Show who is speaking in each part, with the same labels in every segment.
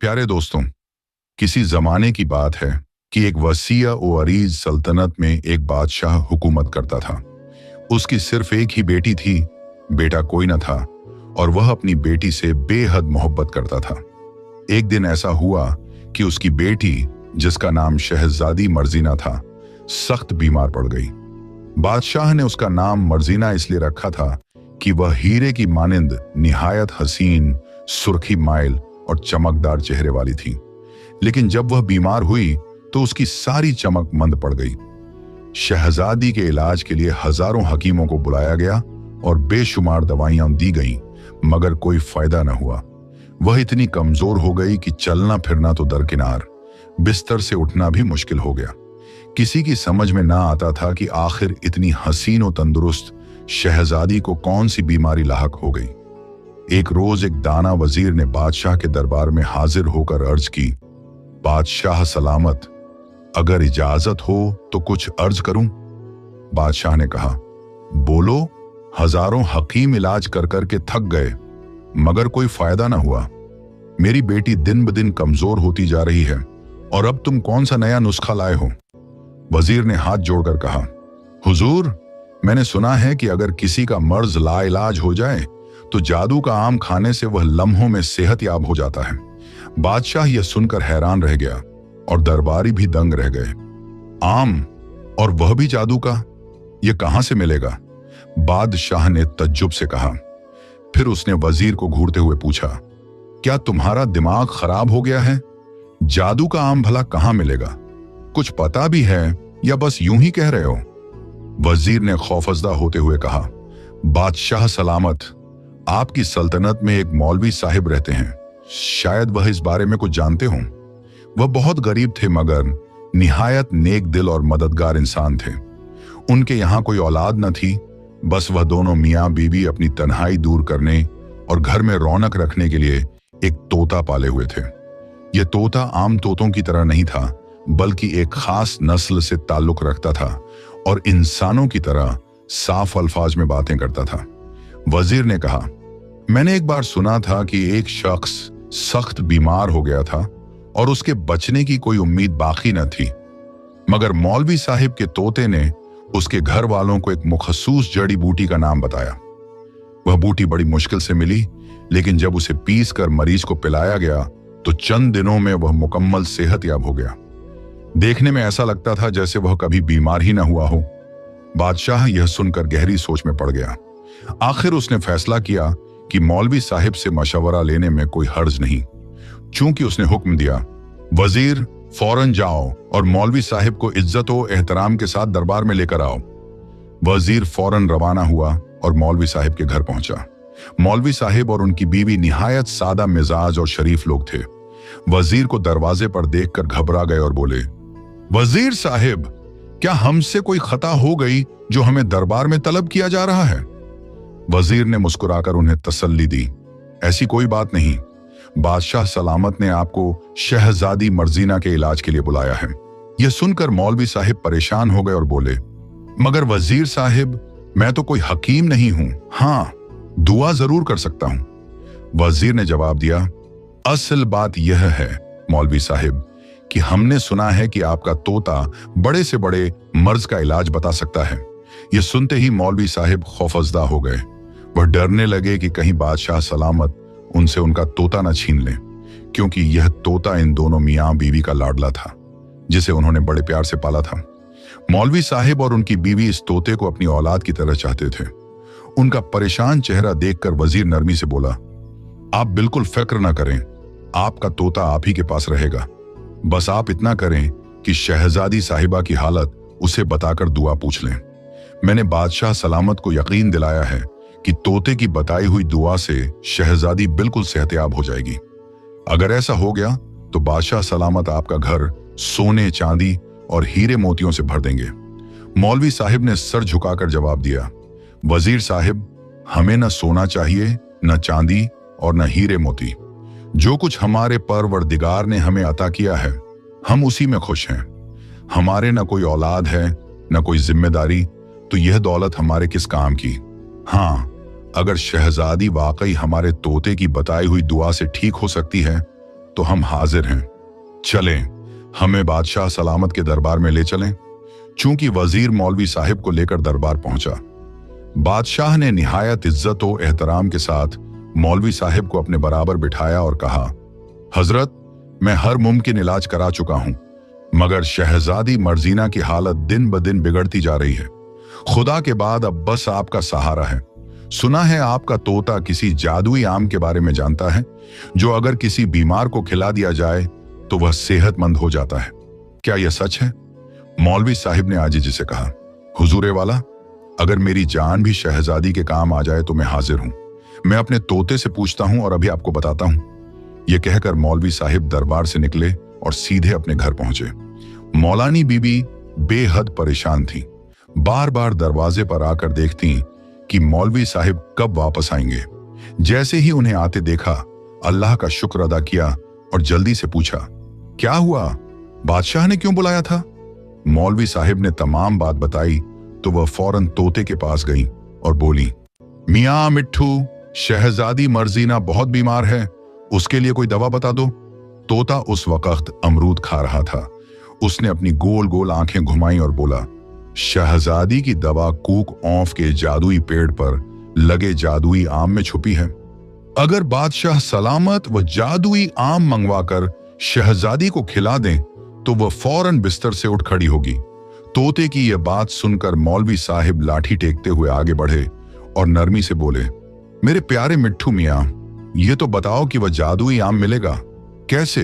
Speaker 1: प्यारे दोस्तों, किसी जमाने की बात है कि एक वसीय व अरीज सल्तनत में एक बादशाह हुकूमत करता था। उसकी सिर्फ एक ही बेटी थी, बेटा कोई न था और वह अपनी बेटी से बेहद मोहब्बत करता था। एक दिन ऐसा हुआ कि उसकी बेटी, जिसका नाम शहजादी मर्जीना था, सख्त बीमार पड़ गई। बादशाह ने उसका नाम मर्जीना इसलिए रखा था कि वह हीरे की मानिंद निहायत हसीन, सुर्खी माइल और चमकदार चेहरे वाली थी। लेकिन जब वह बीमार हुई तो उसकी सारी चमक मंद पड़ गई। शहजादी के इलाज के लिए हजारों हकीमों को बुलाया गया और बेशुमार दवाइयां दी गईं, मगर कोई फायदा न हुआ। वह इतनी कमजोर हो गई कि चलना फिरना तो दरकिनार, बिस्तर से उठना भी मुश्किल हो गया। किसी की समझ में ना आता था कि आखिर इतनी हसीन और तंदुरुस्त शहजादी को कौन सी बीमारी लाहक हो गई। एक रोज एक दाना वजीर ने बादशाह के दरबार में हाजिर होकर अर्ज की, बादशाह सलामत, अगर इजाजत हो तो कुछ अर्ज करूं। बादशाह ने कहा, बोलो। हजारों हकीम इलाज कर कर के थक गए, मगर कोई फायदा ना हुआ। मेरी बेटी दिन ब दिन कमजोर होती जा रही है और अब तुम कौन सा नया नुस्खा लाए हो। वजीर ने हाथ जोड़कर कहा, हुजूर, मैंने सुना है कि अगर किसी का मर्ज लाइलाज हो जाए तो जादू का आम खाने से वह लम्हों में सेहतयाब हो जाता है। बादशाह यह सुनकर हैरान रह गया और दरबारी भी दंग रह गए। आम, और वह भी जादू का? यह कहां से मिलेगा? बादशाह ने तज्जुब से कहा। फिर उसने वजीर को घूरते हुए पूछा, क्या तुम्हारा दिमाग खराब हो गया है? जादू का आम भला कहां मिलेगा? कुछ पता भी है या बस यूं ही कह रहे हो? वजीर ने खौफजदा होते हुए कहा, बादशाह सलामत, आपकी सल्तनत में एक मौलवी साहिब रहते हैं, शायद वह इस बारे में कुछ जानते हों। वह बहुत गरीब थे मगर निहायत नेक दिल और मददगार इंसान थे। उनके यहाँ कोई औलाद न थी, बस वह दोनों मियाँ बीवी अपनी तन्हाई दूर करने और घर में रौनक रखने के लिए एक तोता पाले हुए थे। यह तोता आम तोतों की तरह नहीं था, बल्कि एक खास नस्ल से ताल्लुक रखता था और इंसानों की तरह साफ अल्फाज में बातें करता था। वजीर ने कहा, मैंने एक बार सुना था कि एक शख्स सख्त बीमार हो गया था और उसके बचने की कोई उम्मीद बाकी न थी, मगर मौलवी साहिब के तोते ने उसके घर वालों को एक मुखसूस जड़ी बूटी का नाम बताया। वह बूटी बड़ी मुश्किल से मिली, लेकिन जब उसे पीस कर मरीज को पिलाया गया तो चंद दिनों में वह मुकम्मल सेहतयाब हो गया। देखने में ऐसा लगता था जैसे वह कभी बीमार ही न हुआ हो। बादशाह यह सुनकर गहरी सोच में पड़ गया। आखिर उसने फैसला किया कि मौलवी साहिब से मशवरा लेने में कोई हर्ज नहीं। चूंकि उसने हुक्म दिया, वजीर फौरन जाओ और मौलवी साहिब को इज्जत व एहतराम के साथ दरबार में लेकर आओ। वजीर फौरन रवाना हुआ और मौलवी साहिब के घर पहुंचा। मौलवी साहिब और उनकी बीवी निहायत सादा मिजाज और शरीफ लोग थे। वजीर को दरवाजे पर देखकर घबरा गए और बोले, वजीर साहिब, क्या हमसे कोई खता हो गई जो हमें दरबार में तलब किया जा रहा है? वजीर ने मुस्कुराकर उन्हें तसल्ली दी, ऐसी कोई बात नहीं। बादशाह सलामत ने आपको शहजादी मर्जीना के इलाज के लिए बुलाया है। यह सुनकर मौलवी साहिब परेशान हो गए और बोले, मगर वजीर साहिब, मैं तो कोई हकीम नहीं हूं। हाँ, दुआ जरूर कर सकता हूं। वजीर ने जवाब दिया, असल बात यह है मौलवी साहिब कि हमने सुना है कि आपका तोता बड़े से बड़े मर्ज का इलाज बता सकता है। यह सुनते ही मौलवी साहिब खौफजदा हो गए। वह डरने लगे कि कहीं बादशाह सलामत उनसे उनका तोता न छीन ले, क्योंकि यह तोता इन दोनों मियाँ बीवी का लाडला था, जिसे उन्होंने बड़े प्यार से पाला था। मौलवी साहिब और उनकी बीवी इस तोते को अपनी औलाद की तरह चाहते थे। उनका परेशान चेहरा देखकर वजीर नरमी से बोला, आप बिल्कुल फिक्र न करें, आपका तोता आप ही के पास रहेगा। बस आप इतना करें कि शहजादी साहिबा की हालत उसे बताकर दुआ पूछ लें। मैंने बादशाह सलामत को यकीन दिलाया है कि तोते की बताई हुई दुआ से शहजादी बिल्कुल सेहतयाब हो जाएगी। अगर ऐसा हो गया तो बादशाह सलामत आपका घर सोने, चांदी और हीरे मोतियों से भर देंगे। मौलवी साहिब ने सर झुकाकर जवाब दिया, वजीर साहिब, हमें न सोना चाहिए, न चांदी और न हीरे मोती। जो कुछ हमारे परवरदिगार ने हमें अता किया है, हम उसी में खुश हैं। हमारे न कोई औलाद है, न कोई जिम्मेदारी, तो यह दौलत हमारे किस काम की। हाँ, अगर शहजादी वाकई हमारे तोते की बताई हुई दुआ से ठीक हो सकती है तो हम हाजिर हैं, चलें, हमें बादशाह सलामत के दरबार में ले चलें। चूंकि वजीर मौलवी साहिब को लेकर दरबार पहुंचा, बादशाह ने निहायत इज्जत और एहतराम के साथ मौलवी साहिब को अपने बराबर बिठाया और कहा, हजरत, मैं हर मुमकिन इलाज करा चुका हूं, मगर शहजादी मर्जीना की हालत दिन ब दिन बिगड़ती जा रही है। खुदा के बाद अब बस आपका सहारा है। सुना है आपका तोता किसी जादुई आम के बारे में जानता है, जो अगर किसी बीमार को खिला दिया जाए तो वह सेहतमंद हो जाता है। क्या यह सच है? मौलवी साहिब ने आजिज़ी से कहा, हुजूरे वाला, अगर मेरी जान भी शहजादी के काम आ जाए तो मैं हाजिर हूं। मैं अपने तोते से पूछता हूं और अभी आपको बताता हूं। यह कहकर मौलवी साहिब दरबार से निकले और सीधे अपने घर पहुंचे। मौलानी बीबी बेहद परेशान थी। बार बार दरवाजे पर आकर देखती कि मौलवी साहिब कब वापस आएंगे। जैसे ही उन्हें आते देखा, अल्लाह का शुक्र अदा किया और जल्दी से पूछा, क्या हुआ? बादशाह ने क्यों बुलाया था? मौलवी साहिब ने तमाम बात बताई तो वह फौरन तोते के पास गई और बोली, मियाँ मिट्ठू, शहजादी मर्जीना बहुत बीमार है, उसके लिए कोई दवा बता दो। तोता उस वक्त अमरूद खा रहा था। उसने अपनी गोल गोल आंखें घुमाई और बोला, शहजादी की दवा कूक औंफ के जादुई पेड़ पर लगे जादुई आम में छुपी है। अगर बादशाह सलामत व जादुई आम मंगवाकर शहजादी को खिला दें तो वह फौरन बिस्तर से उठ खड़ी होगी। तोते की यह बात सुनकर मौलवी साहिब लाठी टेकते हुए आगे बढ़े और नरमी से बोले, मेरे प्यारे मिट्ठू मियाँ, ये तो बताओ कि वह जादुई आम मिलेगा कैसे?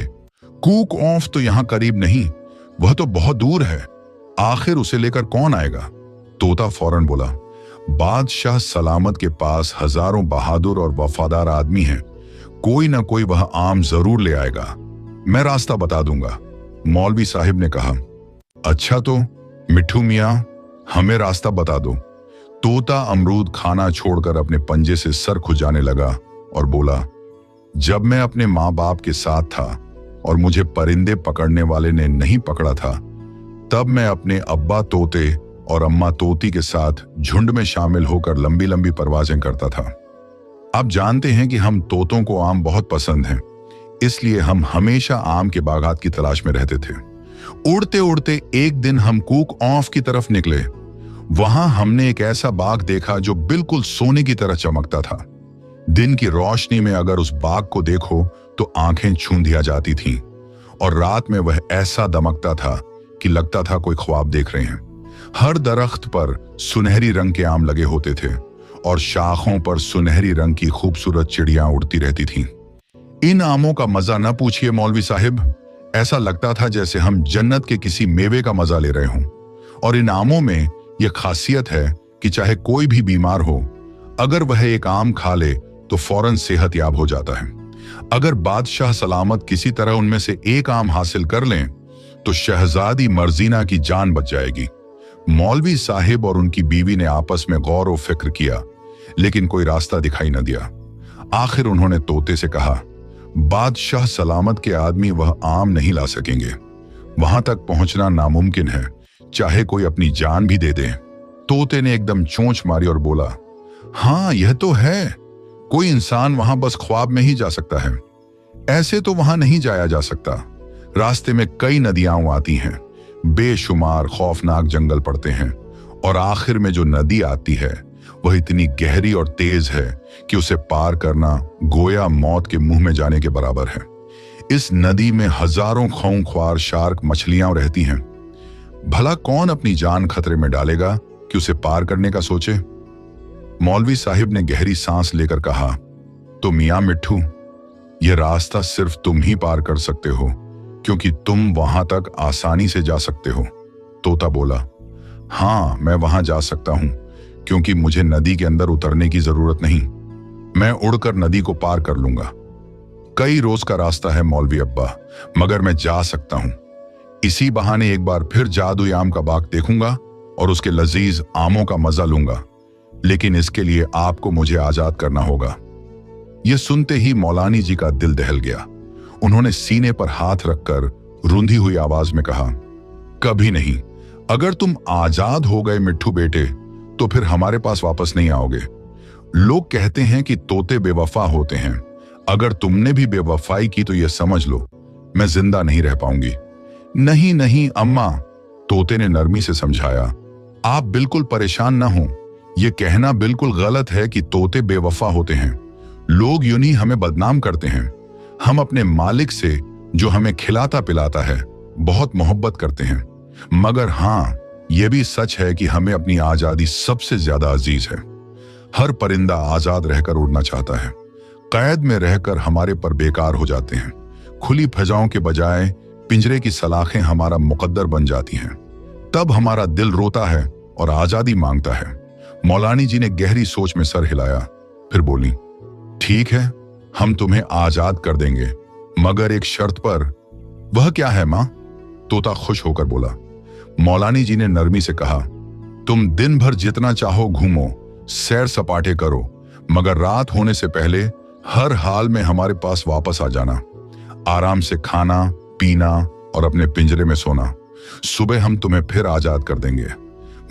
Speaker 1: कूक औंफ तो यहाँ करीब नहीं, वह तो बहुत दूर है। आखिर उसे लेकर कौन आएगा? तोता फौरन बोला, बादशाह सलामत के पास हजारों बहादुर और वफादार आदमी हैं, कोई ना कोई वह आम जरूर ले आएगा, मैं रास्ता बता दूंगा। मौलवी साहिब ने कहा, अच्छा तो मिट्ठू मियाँ, हमें रास्ता बता दो। तोता अमरूद खाना छोड़कर अपने पंजे से सर खुजाने लगा और बोला, जब मैं अपने माँ बाप के साथ था और मुझे परिंदे पकड़ने वाले ने नहीं पकड़ा था, तब मैं अपने अब्बा तोते और अम्मा तोती के साथ झुंड में शामिल होकर लंबी लंबी परवाजें करता था। आप जानते हैं कि हम तोतों को आम बहुत पसंद हैं, इसलिए हम हमेशा आम के बागात की तलाश में रहते थे। उड़ते उड़ते एक दिन हम कूक औंफ की तरफ निकले। वहां हमने एक ऐसा बाग देखा जो बिल्कुल सोने की तरह चमकता था। दिन की रोशनी में अगर उस बाग को देखो तो आंखें छूंधिया जाती थीं, और रात में वह ऐसा दमकता था कि लगता था कोई ख्वाब देख रहे हैं। हर दरख्त पर सुनहरी रंग के आम लगे होते थे और शाखों पर सुनहरी रंग की खूबसूरत चिड़ियां उड़ती रहती थीं। इन आमों का मजा न पूछिए मौलवी साहिब, ऐसा लगता था जैसे हम जन्नत के किसी मेवे का मजा ले रहे हों। और इन आमों में यह खासियत है कि चाहे कोई भी बीमार हो, अगर वह एक आम खा ले तो फौरन सेहत याब हो जाता है। अगर बादशाह सलामत किसी तरह उनमें से एक आम हासिल कर लें तो शहजादी मर्जीना की जान बच जाएगी। मौलवी साहिब और उनकी बीवी ने आपस में गौर व फिक्र किया, लेकिन कोई रास्ता दिखाई न दिया। आखिर उन्होंने तोते से कहा, बादशाह सलामत के आदमी वह आम नहीं ला सकेंगे, वहां तक पहुंचना नामुमकिन है, चाहे कोई अपनी जान भी दे दे। तोते ने एकदम चोंच मारी और बोला, हाँ यह तो है, कोई इंसान वहां बस ख्वाब में ही जा सकता है, ऐसे तो वहां नहीं जाया जा सकता। रास्ते में कई नदियां आती हैं, बेशुमार खौफनाक जंगल पड़ते हैं, और आखिर में जो नदी आती है वह इतनी गहरी और तेज है कि उसे पार करना गोया मौत के मुंह में जाने के बराबर है। इस नदी में हजारों खूंखार शार्क मछलियां रहती हैं। भला कौन अपनी जान खतरे में डालेगा कि उसे पार करने का सोचे? मौलवी साहिब ने गहरी सांस लेकर कहा, तो मियाँ मिट्ठू, यह रास्ता सिर्फ तुम ही पार कर सकते हो, क्योंकि तुम वहां तक आसानी से जा सकते हो। तोता बोला, हाँ मैं वहां जा सकता हूं, क्योंकि मुझे नदी के अंदर उतरने की जरूरत नहीं, मैं उड़कर नदी को पार कर लूंगा। कई रोज का रास्ता है मौलवी अब्बा, मगर मैं जा सकता हूं। इसी बहाने एक बार फिर जादुई आम का बाग देखूंगा और उसके लजीज आमों का मजा लूंगा, लेकिन इसके लिए आपको मुझे आजाद करना होगा। यह सुनते ही मौलानी जी का दिल दहल गया। उन्होंने सीने पर हाथ रखकर रुंधी हुई आवाज में कहा, कभी नहीं, अगर तुम आजाद हो गए मिट्ठू बेटे तो फिर हमारे पास वापस नहीं आओगे। लोग कहते हैं कि तोते बेवफा होते हैं, अगर तुमने भी बेवफाई की तो यह समझ लो, मैं जिंदा नहीं रह पाऊंगी। नहीं नहीं अम्मा, तोते ने नरमी से समझाया। आप बिल्कुल परेशान ना हो, यह कहना बिल्कुल गलत है कि तोते बेवफा होते हैं। लोग यूं ही हमें बदनाम करते हैं। हम अपने मालिक से, जो हमें खिलाता पिलाता है, बहुत मोहब्बत करते हैं। मगर हाँ, यह भी सच है कि हमें अपनी आजादी सबसे ज्यादा अजीज है। हर परिंदा आजाद रहकर उड़ना चाहता है। कैद में रहकर हमारे पर बेकार हो जाते हैं। खुली फजाओं के बजाय पिंजरे की सलाखें हमारा मुकद्दर बन जाती हैं। तब हमारा दिल रोता है और आजादी मांगता है। मौलानी जी ने गहरी सोच में सर हिलाया, फिर बोली, ठीक है, हम तुम्हें आजाद कर देंगे, मगर एक शर्त पर। वह क्या है मां? तोता खुश होकर बोला। मौलानी जी ने नरमी से कहा, तुम दिन भर जितना चाहो घूमो, सैर सपाटे करो, मगर रात होने से पहले हर हाल में हमारे पास वापस आ जाना। आराम से खाना पीना और अपने पिंजरे में सोना। सुबह हम तुम्हें फिर आजाद कर देंगे,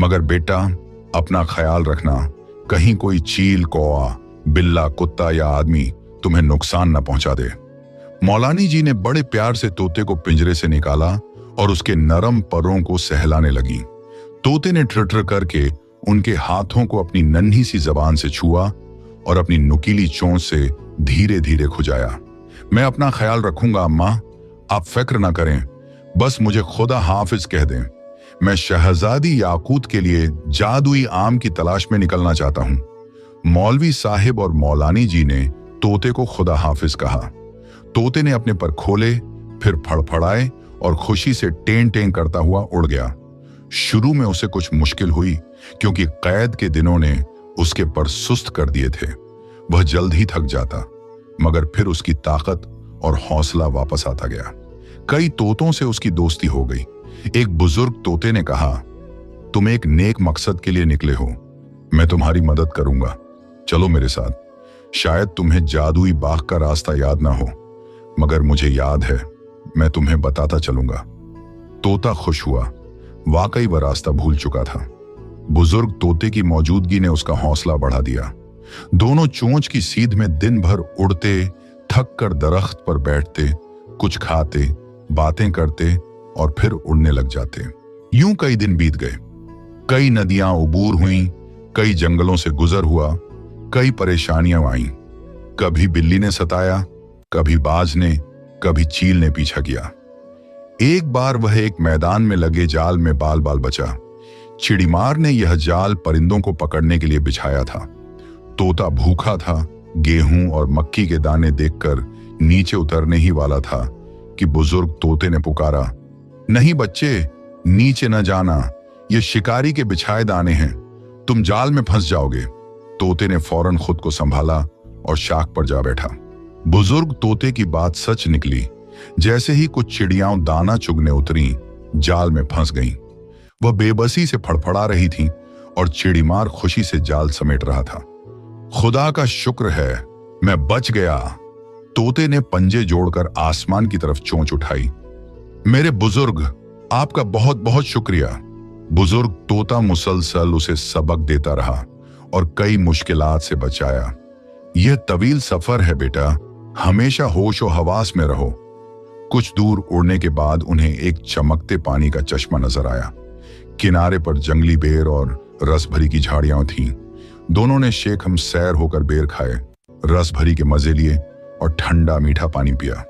Speaker 1: मगर बेटा अपना ख्याल रखना, कहीं कोई चील, कौआ, बिल्ला, कुत्ता या आदमी तुम्हें नुकसान न पहुंचा दे। मौलानी जी ने बड़े प्यार से तोते को पिंजरे से निकाला और उसके नरम परों को सहलाने लगी। तोते ने ट्रिटर करके उनके हाथों को अपनी नन्ही सी जबान से छुआ और अपनी नुकीली चोंच से धीरे धीरे खुजाया। मैं अपना ख्याल रखूंगा अम्मा, आप फिक्र ना करें, बस मुझे खुदा हाफिज कह दें। मैं शहजादी याकूत के लिए जादुई आम की तलाश में निकलना चाहता हूं। मौलवी साहिब और मौलानी जी ने तोते को खुदा हाफिज कहा। तोते ने अपने पर खोले, फिर फड़फड़ाए और खुशी से टें टें करता हुआ उड़ गया। शुरू में उसे कुछ मुश्किल हुई, क्योंकि कैद के दिनों ने उसके पर सुस्त कर दिए थे। वह जल्द ही थक जाता, मगर फिर उसकी ताकत और हौसला वापस आता गया। कई तोतों से उसकी दोस्ती हो गई। एक बुजुर्ग तोते ने कहा, तुम एक नेक मकसद के लिए निकले हो, मैं तुम्हारी मदद करूंगा, चलो मेरे साथ। शायद तुम्हें जादुई बाग का रास्ता याद ना हो, मगर मुझे याद है, मैं तुम्हें बताता चलूंगा। तोता खुश हुआ, वाकई वह रास्ता भूल चुका था। बुजुर्ग तोते की मौजूदगी ने उसका हौसला बढ़ा दिया। दोनों चोंच की सीध में दिन भर उड़ते, थक कर दरख्त पर बैठते, कुछ खाते, बातें करते और फिर उड़ने लग जाते। यूं कई दिन बीत गए। कई नदियां उबूर हुईं, कई जंगलों से गुजर हुआ, कई परेशानियां आईं। कभी बिल्ली ने सताया, कभी बाज ने, कभी चील ने पीछा किया। एक बार वह एक मैदान में लगे जाल में बाल बाल बचा। चिड़ीमार ने यह जाल परिंदों को पकड़ने के लिए बिछाया था। तोता भूखा था, गेहूं और मक्की के दाने देखकर नीचे उतरने ही वाला था कि बुजुर्ग तोते ने पुकारा, नहीं बच्चे, नीचे न जाना, ये शिकारी के बिछाए दाने हैं, तुम जाल में फंस जाओगे। तोते ने फौरन खुद को संभाला और शाख पर जा बैठा। बुजुर्ग तोते की बात सच निकली। जैसे ही कुछ चिड़ियां दाना चुगने उतरी, जाल में फंस गईं। वह बेबसी से फड़फड़ा रही थीं और चिड़ीमार खुशी से जाल समेट रहा था। खुदा का शुक्र है, मैं बच गया। तोते ने पंजे जोड़कर आसमान की तरफ चोंच उठाई। मेरे बुजुर्ग, आपका बहुत बहुत शुक्रिया। बुजुर्ग तोता मुसलसल उसे सबक देता रहा और कई मुश्किलात से बचाया। यह तवील सफर है बेटा, हमेशा होश और हवास में रहो। कुछ दूर उड़ने के बाद उन्हें एक चमकते पानी का चश्मा नजर आया। किनारे पर जंगली बेर और रस भरी की झाड़ियां थीं। दोनों ने शेखम सैर होकर बेर खाए, रस भरी के मजे लिए और ठंडा मीठा पानी पिया।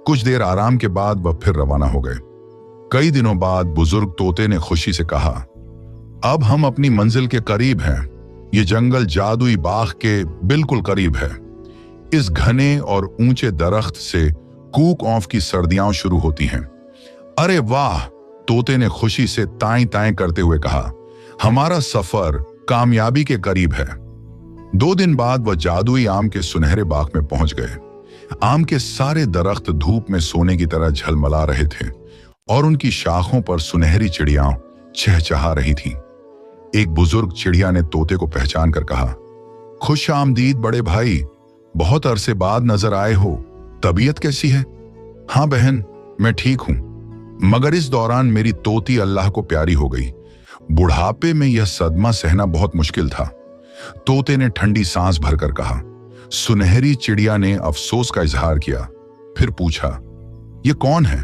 Speaker 1: कुछ देर आराम के बाद वह फिर रवाना हो गए। कई दिनों बाद बुजुर्ग तोते ने खुशी से कहा, अब हम अपनी मंजिल के करीब हैं। ये जंगल जादुई बाग के बिल्कुल करीब है। इस घने और ऊंचे दरख्त से कूक ऑफ की सर्दियां शुरू होती हैं। अरे वाह, तोते ने खुशी से ताएं ताएं करते हुए कहा, हमारा सफर कामयाबी के करीब है। 2 दिन बाद वह जादुई आम के सुनहरे बाग में पहुंच गए। आम के सारे दरख्त धूप में सोने की तरह झलमला रहे थे और उनकी शाखों पर सुनहरी चिड़ियां चहचहा रही थीं। एक बुजुर्ग चिड़िया ने तोते को पहचान कर कहा, खुश आमदीद बड़े भाई, बहुत अरसे बाद नजर आए हो। तबीयत कैसी है? हाँ बहन, मैं ठीक हूं, मगर इस दौरान मेरी तोती अल्लाह को प्यारी हो गई। बुढ़ापे में यह सदमा सहना बहुत मुश्किल था। तोते ने ठंडी सांस भरकर कहा, सुनहरी चिड़िया ने अफसोस का इजहार किया। फिर पूछा, ये कौन है?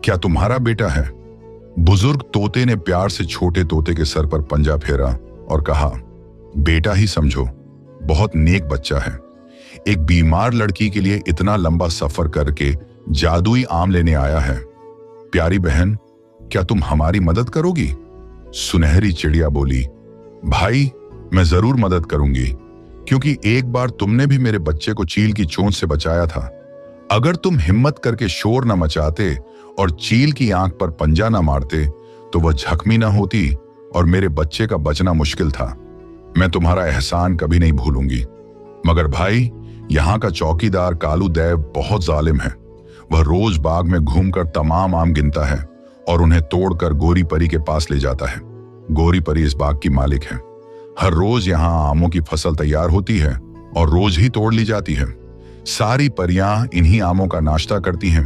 Speaker 1: क्या तुम्हारा बेटा है? बुजुर्ग तोते ने प्यार से छोटे तोते के सर पर पंजा फेरा और कहा, बेटा ही समझो, बहुत नेक बच्चा है। एक बीमार लड़की के लिए इतना लंबा सफर करके जादुई आम लेने आया है। प्यारी बहन, क्या तुम हमारी मदद करोगी? सुनहरी चिड़िया बोली, भाई, मैं जरूर मदद करूंगी, क्योंकि एक बार तुमने भी मेरे बच्चे को चील की चोंच से बचाया था। अगर तुम हिम्मत करके शोर न मचाते और चील की आंख पर पंजा न मारते तो वह जख्मी न होती और मेरे बच्चे का बचना मुश्किल था। मैं तुम्हारा एहसान कभी नहीं भूलूंगी। मगर भाई, यहाँ का चौकीदार कालू देव बहुत जालिम है। वह रोज बाग में घूमकर तमाम आम गिनता है और उन्हें तोड़कर गोरी परी के पास ले जाता है। गोरी परी इस बाग की मालिक है। हर रोज यहाँ आमों की फसल तैयार होती है और रोज ही तोड़ ली जाती है। सारी परियां इन्हीं आमों का नाश्ता करती हैं।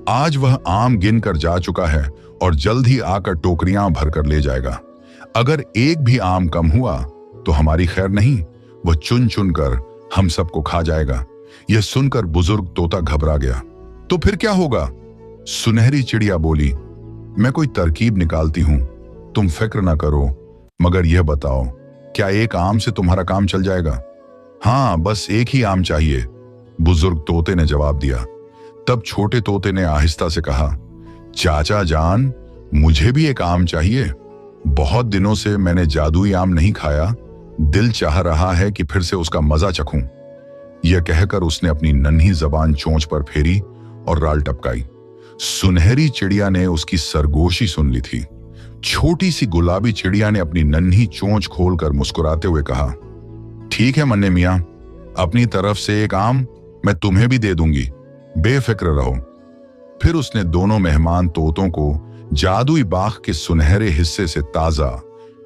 Speaker 1: आज वह आम गिन कर जा चुका है और जल्द ही आकर टोकरियां भरकर ले जाएगा। अगर एक भी आम कम हुआ तो हमारी खैर नहीं, वह चुन चुन कर हम सबको खा जाएगा। यह सुनकर बुजुर्ग तोता घबरा गया। तो फिर क्या होगा? सुनहरी चिड़िया बोली, मैं कोई तरकीब निकालती हूं, तुम फिक्र ना करो। मगर यह बताओ, क्या एक आम से तुम्हारा काम चल जाएगा? हाँ, बस एक ही आम चाहिए, बुजुर्ग तोते ने जवाब दिया। तब छोटे तोते ने आहिस्ता से कहा, चाचा जान, मुझे भी एक आम चाहिए। बहुत दिनों से मैंने जादुई आम नहीं खाया, दिल चाह रहा है कि फिर से उसका मजा चखूं। यह कहकर उसने अपनी नन्ही जबान चोंच पर फेरी और राल टपकाई। सुनहरी चिड़िया ने उसकी सरगोशी सुन ली थी। छोटी सी गुलाबी चिड़िया ने अपनी नन्ही चोंच खोलकर मुस्कुराते हुए कहा, ठीक है मन्ने मियां, अपनी तरफ से एक आम मैं तुम्हें भी दे दूंगी, बेफिक्र रहो। फिर उसने दोनों मेहमान तोतों को जादुई बाग के सुनहरे हिस्से से ताजा,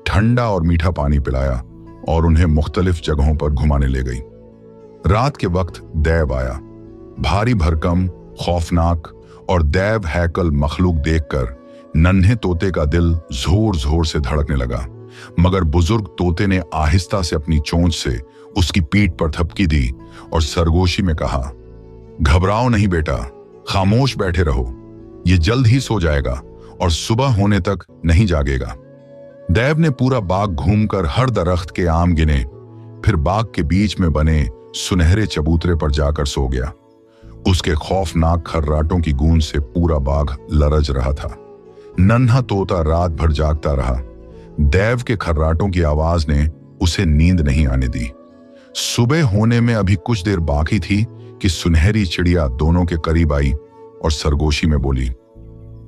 Speaker 1: ठंडा और मीठा पानी पिलाया और उन्हें मुख्तलिफ जगहों पर घुमाने ले गई। रात के वक्त दैव आया। भारी भरकम, खौफनाक और दैव हैकल मखलूक देखकर नन्हे तोते का दिल जोर जोर से धड़कने लगा। मगर बुजुर्ग तोते ने आहिस्ता से अपनी चोंच से उसकी पीठ पर थपकी दी और सरगोशी में कहा, घबराओ नहीं बेटा, खामोश बैठे रहो, ये जल्द ही सो जाएगा और सुबह होने तक नहीं जागेगा। दैव ने पूरा बाग घूमकर हर दरख्त के आम गिने, फिर बाग के बीच में बने सुनहरे चबूतरे पर जाकर सो गया। उसके खौफनाक खर्राटों की गूंज से पूरा बाग लरज रहा था। नन्हा तोता रात भर जागता रहा। दैव के खर्राटों की आवाज ने उसे नींद नहीं आने दी। सुबह होने में अभी कुछ देर बाकी थी कि सुनहरी चिड़िया दोनों के करीब आई और सरगोशी में बोली,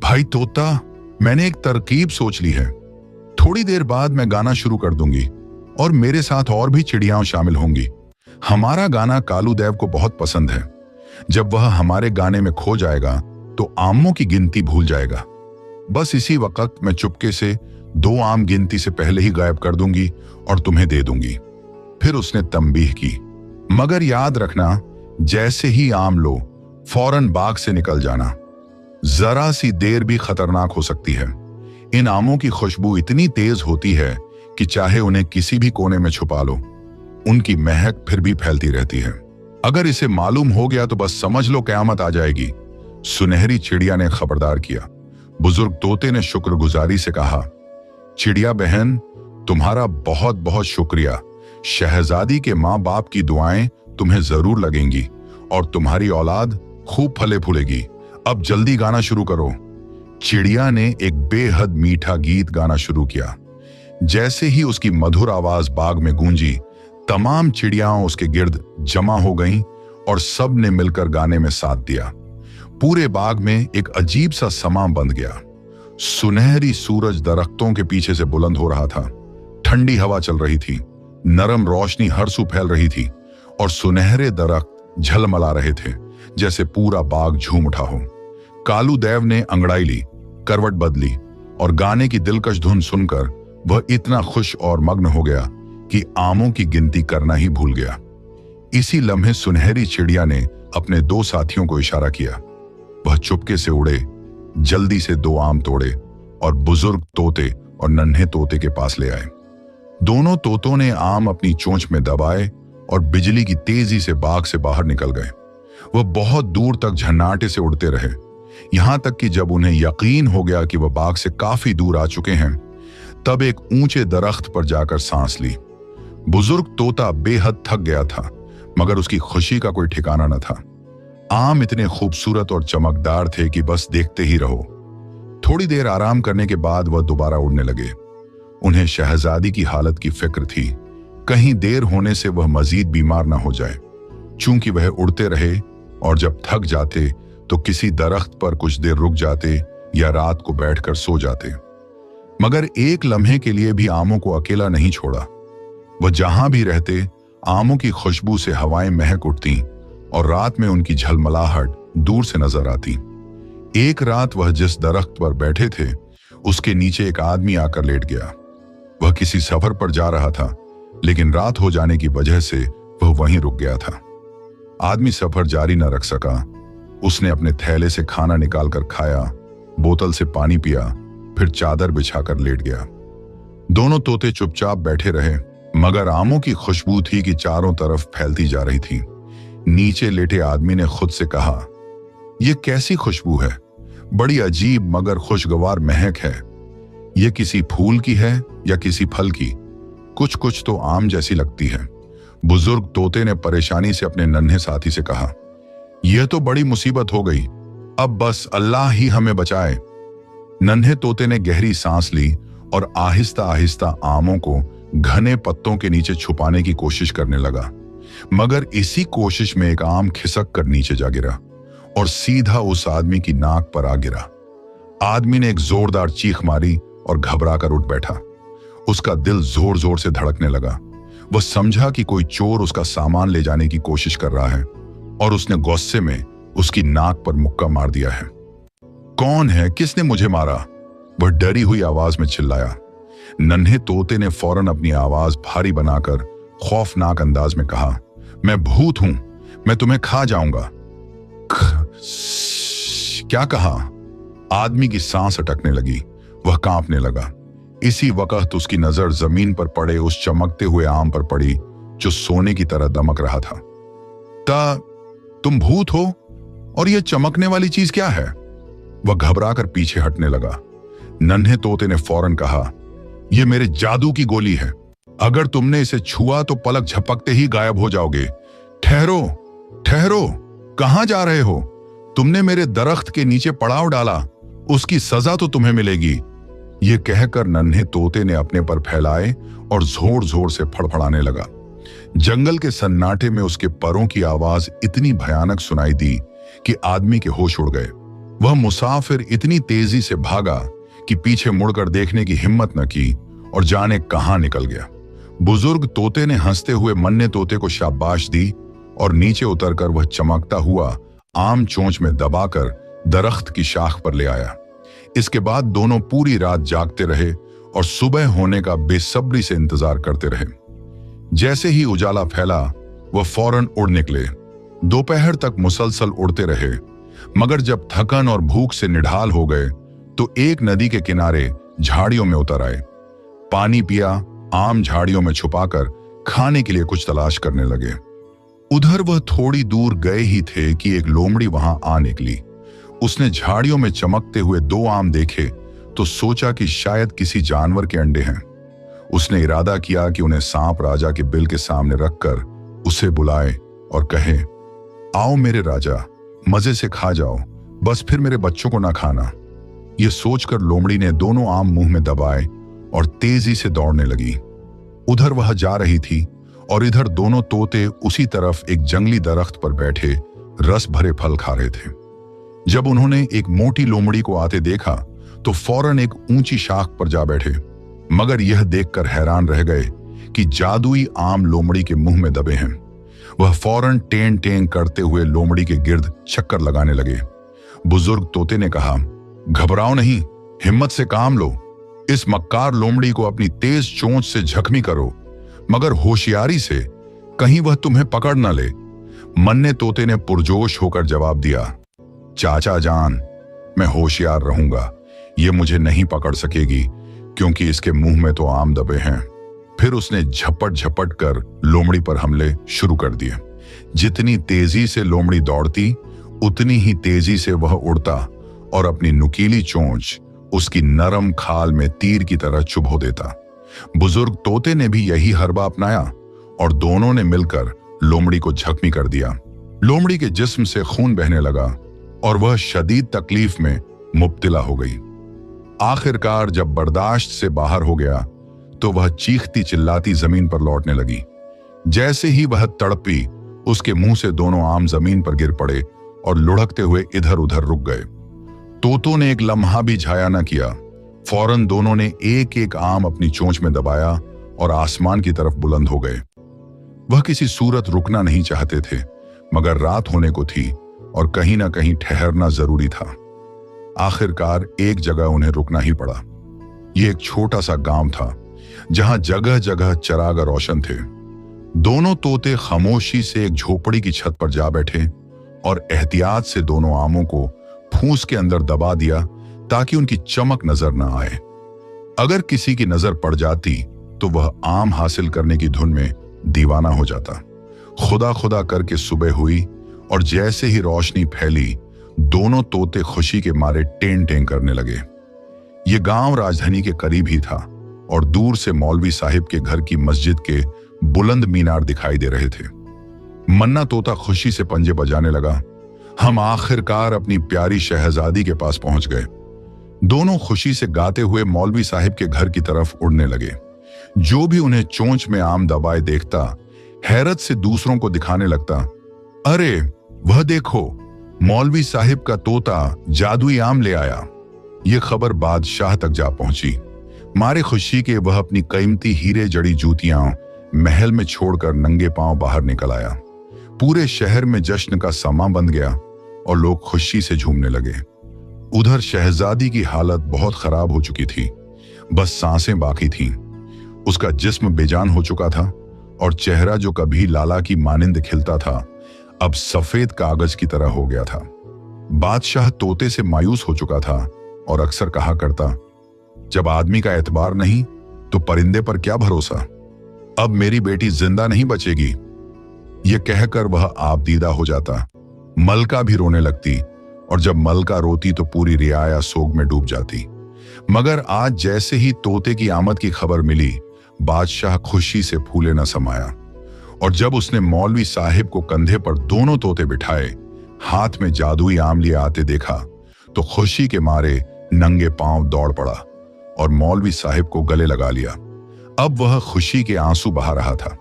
Speaker 1: भाई तोता, मैंने एक तरकीब सोच ली है। थोड़ी देर बाद मैं गाना शुरू कर दूंगी और मेरे साथ और भी चिड़ियां शामिल होंगी। हमारा गाना कालू देव को बहुत पसंद है। जब वह हमारे गाने में खो जाएगा तो आमों की गिनती भूल जाएगा। बस इसी वक्त मैं चुपके से 2 आम गिनती से पहले ही गायब कर दूंगी और तुम्हें दे दूंगी। फिर उसने तंबीह की, मगर याद रखना, जैसे ही आम लो फौरन बाग से निकल जाना। जरा सी देर भी खतरनाक हो सकती है। इन आमों की खुशबू इतनी तेज होती है कि चाहे उन्हें किसी भी कोने में छुपा लो, उनकी महक फिर भी फैलती रहती है। अगर इसे मालूम हो गया तो बस समझ लो क़यामत आ जाएगी। सुनहरी चिड़िया ने खबरदार किया। बुजुर्ग तोते ने शुक्रगुजारी से कहा, चिड़िया बहन, तुम्हारा बहुत बहुत शुक्रिया। शहजादी के माँ बाप की दुआएं तुम्हें जरूर लगेंगी और तुम्हारी औलाद खूब फले फूलेगी। अब जल्दी गाना शुरू करो। चिड़िया ने एक बेहद मीठा गीत गाना शुरू किया। जैसे ही उसकी मधुर आवाज बाग में गूंजी, तमाम चिड़ियां उसके गिर्द जमा हो गईं और सब ने मिलकर गाने में साथ दिया। पूरे बाग में एक अजीब सा समा बंध गया। सुनहरी सूरज दरख्तों के पीछे से बुलंद हो रहा था। ठंडी हवा चल रही थी, नरम रोशनी हर सू फैल रही थी और सुनहरे दरख्त झलमला रहे थे जैसे पूरा बाग झूम उठा हो। कालू देव ने अंगड़ाई ली, करवट बदली और गाने की दिलकश धुन सुनकर वह इतना खुश और मग्न हो गया कि आमों की गिनती करना ही भूल गया। इसी लम्हे सुनहरी चिड़िया ने अपने 2 साथियों को इशारा किया। वह चुपके से उड़े, जल्दी से 2 आम तोड़े और बुजुर्ग तोते और नन्हे तोते के पास ले आए। दोनों तोतों ने आम अपनी चोंच में दबाए और बिजली की तेजी से बाग से बाहर निकल गए। वह बहुत दूर तक झन्नाटे से उड़ते रहे, यहां तक कि जब उन्हें यकीन हो गया कि वह बाग से काफी दूर आ चुके हैं, तब एक ऊंचे दरख्त पर जाकर सांस ली। बुजुर्ग तोता बेहद थक गया था, मगर उसकी खुशी का कोई ठिकाना न था। आम इतने खूबसूरत और चमकदार थे कि बस देखते ही रहो। थोड़ी देर आराम करने के बाद वह दोबारा उड़ने लगे। उन्हें शहजादी की हालत की फिक्र थी, कहीं देर होने से वह मजीद बीमार न हो जाए। चूंकि वह उड़ते रहे और जब थक जाते तो किसी दरख्त पर कुछ देर रुक जाते या रात को बैठकर सो जाते, मगर एक लम्हे के लिए भी आमों को अकेला नहीं छोड़ा। वह जहां भी रहते, आमों की खुशबू से हवाएं महक उठती और रात में उनकी झलमलाहट दूर से नजर आती। एक रात वह जिस दरख्त पर बैठे थे, उसके नीचे एक आदमी आकर लेट गया। वह किसी सफर पर जा रहा था, लेकिन रात हो जाने की वजह से वह वहीं रुक गया था। आदमी सफर जारी न रख सका। उसने अपने थैले से खाना निकालकर खाया, बोतल से पानी पिया, फिर चादर बिछाकर लेट गया। दोनों तोते चुपचाप बैठे रहे, मगर आमों की खुशबू थी कि चारों तरफ फैलती जा रही थी। नीचे लेटे आदमी ने खुद से कहा, यह कैसी खुशबू है? बड़ी अजीब मगर खुशगवार महक है। यह किसी फूल की है या किसी फल की? कुछ कुछ तो आम जैसी लगती है। बुजुर्ग तोते ने परेशानी से अपने नन्हे साथी से कहा, यह तो बड़ी मुसीबत हो गई, अब बस अल्लाह ही हमें बचाए। नन्हे तोते ने गहरी सांस ली और आहिस्ता आहिस्ता आमों को घने पत्तों के नीचे छुपाने की कोशिश करने लगा, मगर इसी कोशिश में एक आम खिसक कर नीचे जा गिरा और सीधा उस आदमी की नाक पर आ गिरा। आदमी ने एक जोरदार चीख मारी और घबराकर उठ बैठा। उसका दिल जोर जोर से धड़कने लगा। वह समझा कि कोई चोर उसका सामान ले जाने की कोशिश कर रहा है और उसने गुस्से में उसकी नाक पर मुक्का मार दिया है। कौन है? किसने मुझे मारा? वह डरी हुई आवाज में चिल्लाया। नन्हे तोते ने फौरन अपनी आवाज भारी बनाकर खौफनाक अंदाज में कहा, मैं भूत हूं, मैं तुम्हें खा जाऊंगा। क्या कहा? आदमी की सांस अटकने लगी, वह कांपने लगा। इसी वक्त उसकी नजर जमीन पर पड़े उस चमकते हुए आम पर पड़ी जो सोने की तरह दमक रहा था। तुम भूत हो? और यह चमकने वाली चीज क्या है? वह घबराकर पीछे हटने लगा। नन्हे तोते ने फौरन कहा, यह मेरे जादू की गोली है। अगर तुमने इसे छुआ तो पलक झपकते ही गायब हो जाओगे। ठहरो, ठहरो, कहां जा रहे हो? तुमने मेरे दरख्त के नीचे पड़ाव डाला, उसकी सजा तो तुम्हें मिलेगी। यह कहकर नन्हे तोते ने अपने पर फैलाए और जोर जोर से फड़फड़ाने लगा। जंगल के सन्नाटे में उसके परों की आवाज इतनी भयानक सुनाई दी कि आदमी के होश उड़ गए। वह मुसाफिर इतनी तेजी से भागा कि पीछे मुड़कर देखने की हिम्मत न की और जाने कहां निकल गया। बुजुर्ग तोते ने हंसते हुए मन्ने तोते को शाबाश दी और नीचे उतरकर वह चमकता हुआ आम चोंच में दबाकर दरख्त की शाख पर ले आया। इसके बाद दोनों पूरी रात जागते रहे और सुबह होने का बेसब्री से इंतजार करते रहे। जैसे ही उजाला फैला, वह फौरन उड़ निकले। दोपहर तक मुसलसल उड़ते रहे, मगर जब थकन और भूख से निढाल हो गए तो एक नदी के किनारे झाड़ियों में उतर आए। पानी पिया, आम झाड़ियों में छुपाकर खाने के लिए कुछ तलाश करने लगे। उधर वह थोड़ी दूर गए ही थे कि एक लोमड़ी वहां आ निकली। उसने झाड़ियों में चमकते हुए 2 आम देखे तो सोचा कि शायद किसी जानवर के अंडे हैं। उसने इरादा किया कि उन्हें सांप राजा के बिल के सामने रखकर उसे बुलाए और कहे, आओ मेरे राजा, मजे से खा जाओ, बस फिर मेरे बच्चों को ना खाना। यह सोचकर लोमड़ी ने दोनों आम मुंह में दबाए और तेजी से दौड़ने लगी। उधर वह जा रही थी और इधर दोनों तोते उसी तरफ एक जंगली दरख्त पर बैठे रस भरे फल खा रहे थे। जब उन्होंने एक मोटी लोमड़ी को आते देखा तो फौरन एक ऊंची शाख पर जा बैठे, मगर यह देखकर हैरान रह गए कि जादुई आम लोमड़ी के मुंह में दबे हैं। वह फौरन टें टें करते हुए लोमड़ी के गिर्द चक्कर लगाने लगे। बुजुर्ग तोते ने कहा, घबराओ नहीं, हिम्मत से काम लो। इस मक्कार लोमड़ी को अपनी तेज चोंच से जख्मी करो, मगर होशियारी से, कहीं वह तुम्हें पकड़ न ले। मन्ने तोते ने पुरजोश होकर जवाब दिया, चाचा जान, मैं होशियार रहूंगा। ये मुझे नहीं पकड़ सकेगी क्योंकि इसके मुंह में तो आम दबे हैं। फिर उसने झपट झपट कर लोमड़ी पर हमले शुरू कर दिए। जितनी तेजी से लोमड़ी दौड़ती, उतनी ही तेजी से वह उड़ता और अपनी नुकीली चोंच उसकी नरम खाल में तीर की तरह चुभो देता। बुजुर्ग तोते ने भी यही हरबा अपनाया और दोनों ने मिलकर लोमड़ी को जख्मी कर दिया। लोमड़ी के जिस्म से खून बहने लगा और वह शदीद तकलीफ में मुब्तला हो गई। आखिरकार जब बर्दाश्त से बाहर हो गया तो वह चीखती चिल्लाती जमीन पर लौटने लगी। जैसे ही वह तड़पी, उसके मुंह से दोनों आम जमीन पर गिर पड़े और लुढ़कते हुए इधर उधर रुक गए। तोतों ने एक लम्हा भी झाया न किया। फौरन दोनों ने एक एक आम अपनी चोंच में दबाया और आसमान की तरफ बुलंद हो गए। वह किसी सूरत रुकना नहीं चाहते थे, मगर रात होने को थी और कहीं ना कहीं ठहरना जरूरी था। आखिरकार एक जगह उन्हें रुकना ही पड़ा। यह एक छोटा सा गांव था जहां जगह जगह चिराग रोशन थे। दोनों तोते खामोशी से एक झोपड़ी की छत पर जा बैठे और एहतियात से दोनों आमों को फूंस के अंदर दबा दिया ताकि उनकी चमक नजर न आए। अगर किसी की नजर पड़ जाती तो वह आम हासिल करने की धुन में दीवाना हो जाता। खुदा खुदा करके सुबह हुई और जैसे ही रोशनी फैली, दोनों तोते खुशी के मारे टें टें करने लगे। ये गांव राजधानी के करीब ही था और दूर से मौलवी साहिब के घर की मस्जिद के बुलंद मीनार दिखाई दे रहे थे। मन्ना तोता खुशी से पंजे बजाने लगा। हम आखिरकार अपनी प्यारी शहजादी के पास पहुंच गए। दोनों खुशी से गाते हुए मौलवी साहिब के घर की तरफ उड़ने लगे। जो भी उन्हें चोंच में आम दबाए देखता, हैरत से दूसरों को दिखाने लगता, अरे वह देखो, मौलवी साहिब का तोता जादुई आम ले आया। यह खबर बादशाह तक जा पहुंची। मारे खुशी के वह अपनी कीमती हीरे जड़ी जूतियां महल में छोड़कर नंगे पांव बाहर निकल आया। पूरे शहर में जश्न का समा बन गया और लोग खुशी से झूमने लगे। उधर शहजादी की हालत बहुत खराब हो चुकी थी। बस सांसें बाकी थीं। उसका जिस्म बेजान हो चुका था और चेहरा जो कभी लाला की मानिंद खिलता था, अब सफेद कागज की तरह हो गया था। बादशाह तोते से मायूस हो चुका था और अक्सर कहा करता, जब आदमी का एतबार नहीं तो परिंदे पर क्या भरोसा। अब मेरी बेटी जिंदा नहीं बचेगी। यह कहकर वह आपदीदा हो जाता। मलका भी रोने लगती और जब मलका रोती तो पूरी रियाया सोग में डूब जाती। मगर आज जैसे ही तोते की आमद की खबर मिली, बादशाह खुशी से फूले न समाया और जब उसने मौलवी साहिब को कंधे पर दोनों तोते बिठाए, हाथ में जादुई आम लिए आते देखा तो खुशी के मारे नंगे पांव दौड़ पड़ा और मौलवी साहिब को गले लगा लिया। अब वह खुशी के आंसू बहा रहा था।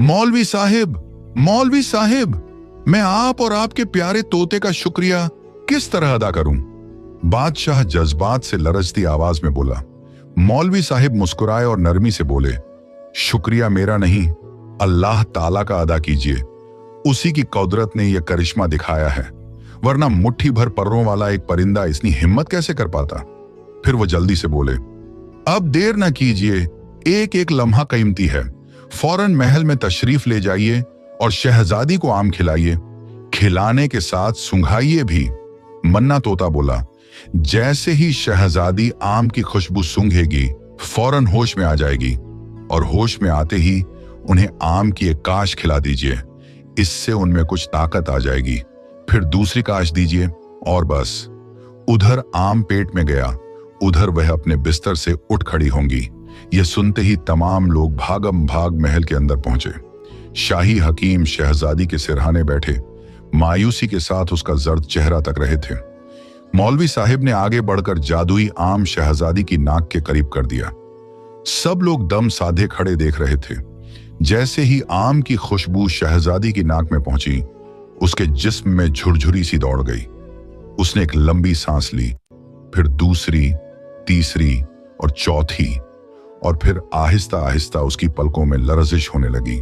Speaker 1: मौलवी साहिब, मैं आप और आपके प्यारे तोते का शुक्रिया किस तरह अदा करूं? बादशाह जज्बात से लरजती आवाज में बोला। मौलवी साहिब मुस्कुराए और नरमी से बोले, शुक्रिया मेरा नहीं, अल्लाह ताला का अदा कीजिए। उसी की कुदरत ने यह करिश्मा दिखाया है, वरना मुट्ठी भर परों वाला एक परिंदा इतनी हिम्मत कैसे कर पाता। फिर वो जल्दी से बोले, अब देर ना कीजिए, एक एक लम्हा कीमती है। फौरन महल में तशरीफ ले जाइए और शहजादी को आम खिलाइए, खिलाने के साथ सुंघाइए भी। मन्ना तोता बोला। जैसे ही शहजादी आम की खुशबू सूंघेगी, फौरन होश में आ जाएगी और होश में आते ही उन्हें आम की एक काश खिला दीजिए। इससे उनमें कुछ ताकत आ जाएगी। फिर दूसरी काश दीजिए और बस। उधर आम पेट में गया, उधर वह अपने बिस्तर से उठ खड़ी होंगी। यह सुनते ही तमाम लोग भागम भाग महल के अंदर पहुंचे। शाही हकीम शहजादी के सिरहाने बैठे मायूसी के साथ उसका जर्द चेहरा तक रहे थे। मौलवी साहिब ने आगे बढ़कर जादुई आम शहजादी की नाक के करीब कर दिया। सब लोग दम साधे खड़े देख रहे थे। जैसे ही आम की खुशबू शहजादी की नाक में पहुंची, उसके जिस्म में झुरझुरी सी दौड़ गई। उसने एक लंबी सांस ली, फिर दूसरी, तीसरी और चौथी, और फिर आहिस्ता आहिस्ता उसकी पलकों में लरजिश होने लगी।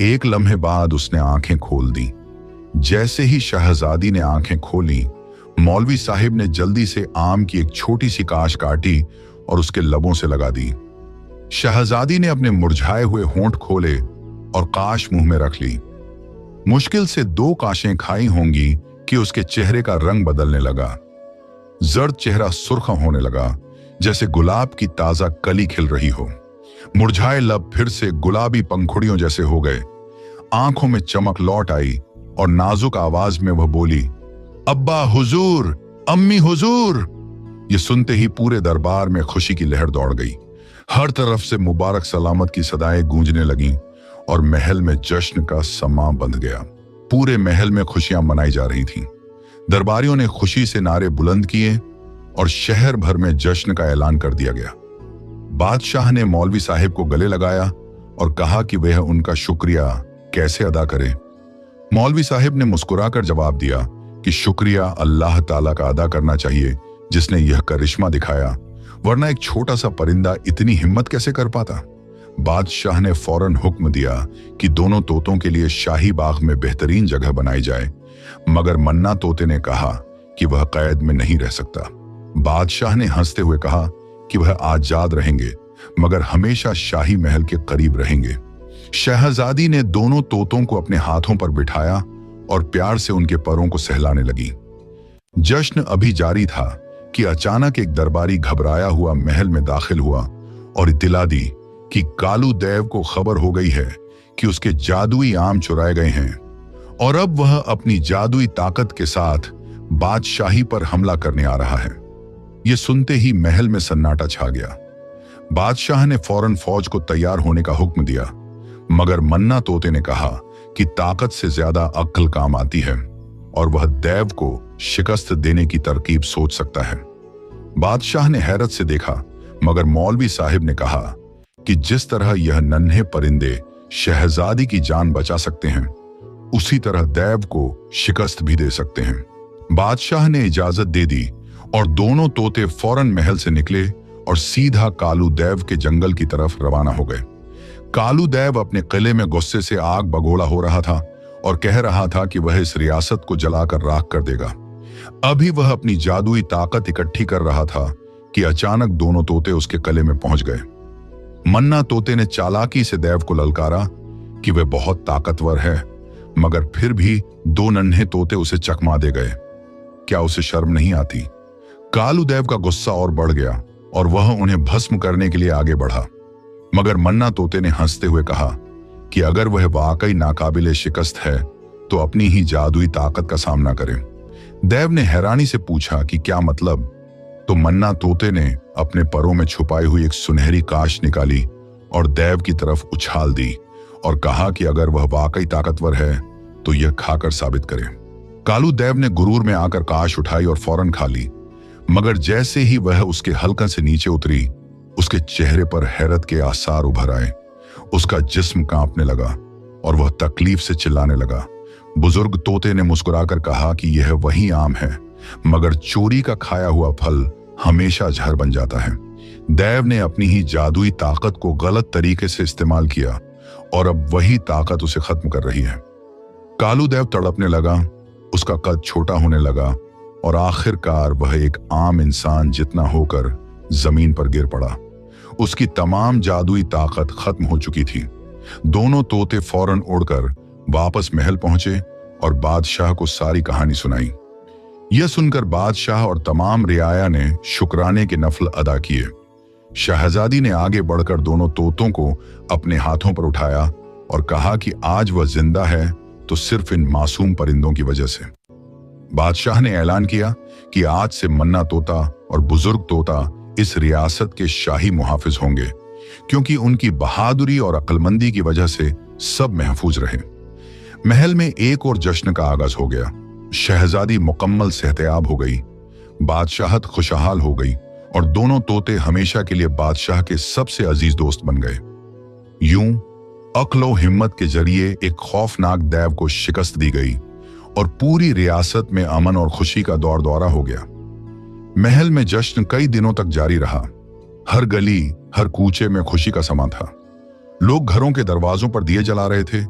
Speaker 1: एक लम्हे बाद उसने आंखें खोल दी। जैसे ही शहजादी ने आंखें खोली, मौलवी साहिब ने जल्दी से आम की एक छोटी सी काश काटी और उसके लबों से लगा दी। शहजादी ने अपने मुरझाए हुए होंठ खोले और काश मुंह में रख ली। मुश्किल से 2 काशें खाई होंगी कि उसके चेहरे का रंग बदलने लगा। जर्द चेहरा सुर्ख होने लगा, जैसे गुलाब की ताजा कली खिल रही हो। मुरझाए लब फिर से गुलाबी पंखुड़ियों जैसे हो गए। आंखों में चमक लौट आई और नाजुक आवाज में वह बोली, अब्बा हुजूर, अम्मी हुजूर। ये सुनते ही पूरे दरबार में खुशी की लहर दौड़ गई। हर तरफ से मुबारक सलामत की सदाएं गूंजने लगीं और महल में जश्न का समा बंध गया। पूरे महल में खुशियां मनाई जा रही थीं। दरबारियों ने खुशी से नारे बुलंद किए और शहर भर में जश्न का ऐलान कर दिया गया। बादशाह ने मौलवी साहिब को गले लगाया और कहा कि वह उनका शुक्रिया कैसे अदा करे। मौलवी साहिब ने मुस्कुराकर जवाब दिया कि शुक्रिया अल्लाह ताला का अदा करना चाहिए जिसने यह करिश्मा दिखाया, वरना एक छोटा सा परिंदा इतनी हिम्मत कैसे कर पाता। बादशाह ने फौरन हुक्म दिया कि दोनों तोतों के लिए शाही बाग में बेहतरीन जगह बनाई जाए, मगर मन्ना तोते ने कहा कि वह कैद में नहीं रह सकता। बादशाह ने हंसते हुए कहा कि वह आजाद रहेंगे, मगर हमेशा शाही महल के करीब रहेंगे। शहजादी ने दोनों तोतों को अपने हाथों पर बिठाया और प्यार से उनके परों को सहलाने लगी। जश्न अभी जारी था कि अचानक एक दरबारी घबराया हुआ महल में दाखिल हुआ और इत्तला दी कि कालू देव को खबर हो गई है कि उसके जादुई आम चुराए गए हैं और अब वह अपनी जादुई ताकत के साथ बादशाही पर हमला करने आ रहा है। यह सुनते ही महल में सन्नाटा छा गया। बादशाह ने फौरन फौज को तैयार होने का हुक्म दिया, मगर मन्ना तोते ने कहा कि ताकत से ज्यादा अक्ल काम आती है और वह देव को शिकस्त देने की तरकीब सोच सकता है। बादशाह ने हैरत से देखा, मगर मौलवी साहिब ने कहा कि जिस तरह यह नन्हे परिंदे शहजादी की जान बचा सकते हैं, उसी तरह देव को शिकस्त भी दे सकते हैं। बादशाह ने इजाजत दे दी और दोनों तोते फौरन महल से निकले और सीधा कालू देव के जंगल की तरफ रवाना हो गए। कालू देव अपने किले में गुस्से से आग बगोला हो रहा था और कह रहा था कि वह इस रियासत को जलाकर राख कर देगा। अभी वह अपनी जादुई ताकत इकट्ठी कर रहा था कि अचानक दोनों तोते उसके किले में पहुंच गए। मन्ना तोते ने चालाकी से देव को ललकारा कि वह बहुत ताकतवर है, मगर फिर भी दो नन्हे तोते उसे चकमा दे गए। क्या उसे शर्म नहीं आती? कालू देव का गुस्सा और बढ़ गया और वह उन्हें भस्म करने के लिए आगे बढ़ा, मगर मन्ना तोते ने हंसते हुए कहा कि अगर वह वाकई नाकाबिले शिकस्त है तो अपनी ही जादुई ताकत का सामना करे। देव ने हैरानी से पूछा कि क्या मतलब? तो मन्ना तोते ने अपने परों में छुपाई हुई एक सुनहरी काश निकाली और देव की तरफ उछाल दी और कहा कि अगर वह वाकई ताकतवर है तो यह खाकर साबित करे। कालू देव ने गुरूर में आकर काश उठाई और फौरन खा ली, मगर जैसे ही वह उसके हलकन से नीचे उतरी, उसके चेहरे पर हैरत के आसार उभर आए। उसका जिस्म कांपने लगा और वह तकलीफ से चिल्लाने लगा। बुजुर्ग तोते ने मुस्कुराकर कहा कि यह वही आम है, मगर चोरी का खाया हुआ फल हमेशा जहर बन जाता है। देव ने अपनी ही जादुई ताकत को गलत तरीके से इस्तेमाल किया और अब वही ताकत उसे खत्म कर रही है। कालू देव तड़पने लगा, उसका कद छोटा होने लगा और आखिरकार वह एक आम इंसान जितना होकर जमीन पर गिर पड़ा। उसकी तमाम जादुई ताकत खत्म हो चुकी थी। दोनों तोते फौरन उड़कर वापस महल पहुंचे और बादशाह को सारी कहानी सुनाई। यह सुनकर बादशाह और तमाम रियाया ने शुक्राने के नफल अदा किए। शहजादी ने आगे बढ़कर दोनों तोतों को अपने हाथों पर उठाया और कहा कि आज वह जिंदा है तो सिर्फ इन मासूम परिंदों की वजह से। बादशाह ने ऐलान किया कि आज से मन्ना तोता और बुजुर्ग तोता इस रियासत के शाही मुहाफिज होंगे, क्योंकि उनकी बहादुरी और अक्लमंदी की वजह से सब महफूज रहे। महल में एक और जश्न का आगाज हो गया। शहजादी मुकम्मल सेहतयाब हो गई, बादशाहत खुशहाल हो गई और दोनों तोते हमेशा के लिए बादशाह के सबसे अजीज दोस्त बन गए। यूं अक्ल हिम्मत के जरिए एक खौफनाक देव को शिकस्त दी गई और पूरी रियासत में अमन और खुशी का दौर दौरा हो गया। महल में जश्न कई दिनों तक जारी रहा। हर गली, हर कूचे में खुशी का समा था। लोग घरों के दरवाजों पर दिए जला रहे थे,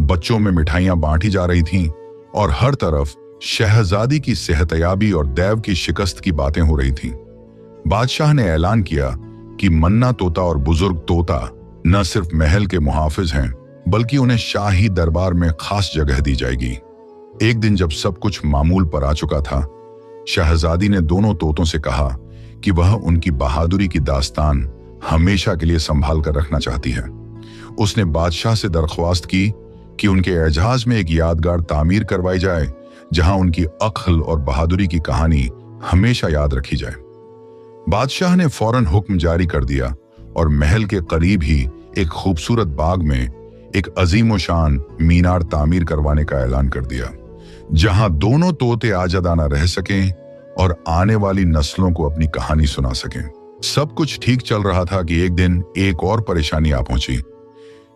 Speaker 1: बच्चों में मिठाइयां बांटी जा रही थीं और हर तरफ शहजादी की सेहतयाबी और देव की शिकस्त की बातें हो रही थीं। बादशाह ने ऐलान किया कि मन्ना तोता और बुजुर्ग तोता न सिर्फ महल के मुहाफिज हैं, बल्कि उन्हें शाही दरबार में खास जगह दी जाएगी। एक दिन जब सब कुछ मामूल पर आ चुका था, शहजादी ने दोनों तोतों से कहा कि वह उनकी बहादुरी की दास्तान हमेशा के लिए संभाल कर रखना चाहती है। उसने बादशाह से दरख्वास्त की कि उनके एजाज में एक यादगार तामीर करवाई जाए जहां उनकी अक्ल और बहादुरी की कहानी हमेशा याद रखी जाए। बादशाह ने फौरन हुक्म जारी कर दिया और महल के करीब ही एक खूबसूरत बाग में एक अजीमोशान मीनार तामीर करवाने का ऐलान कर दिया, जहां दोनों तोते आजादाना रह सकें और आने वाली नस्लों को अपनी कहानी सुना सकें। सब कुछ ठीक चल रहा था कि एक दिन एक और परेशानी आ पहुंची।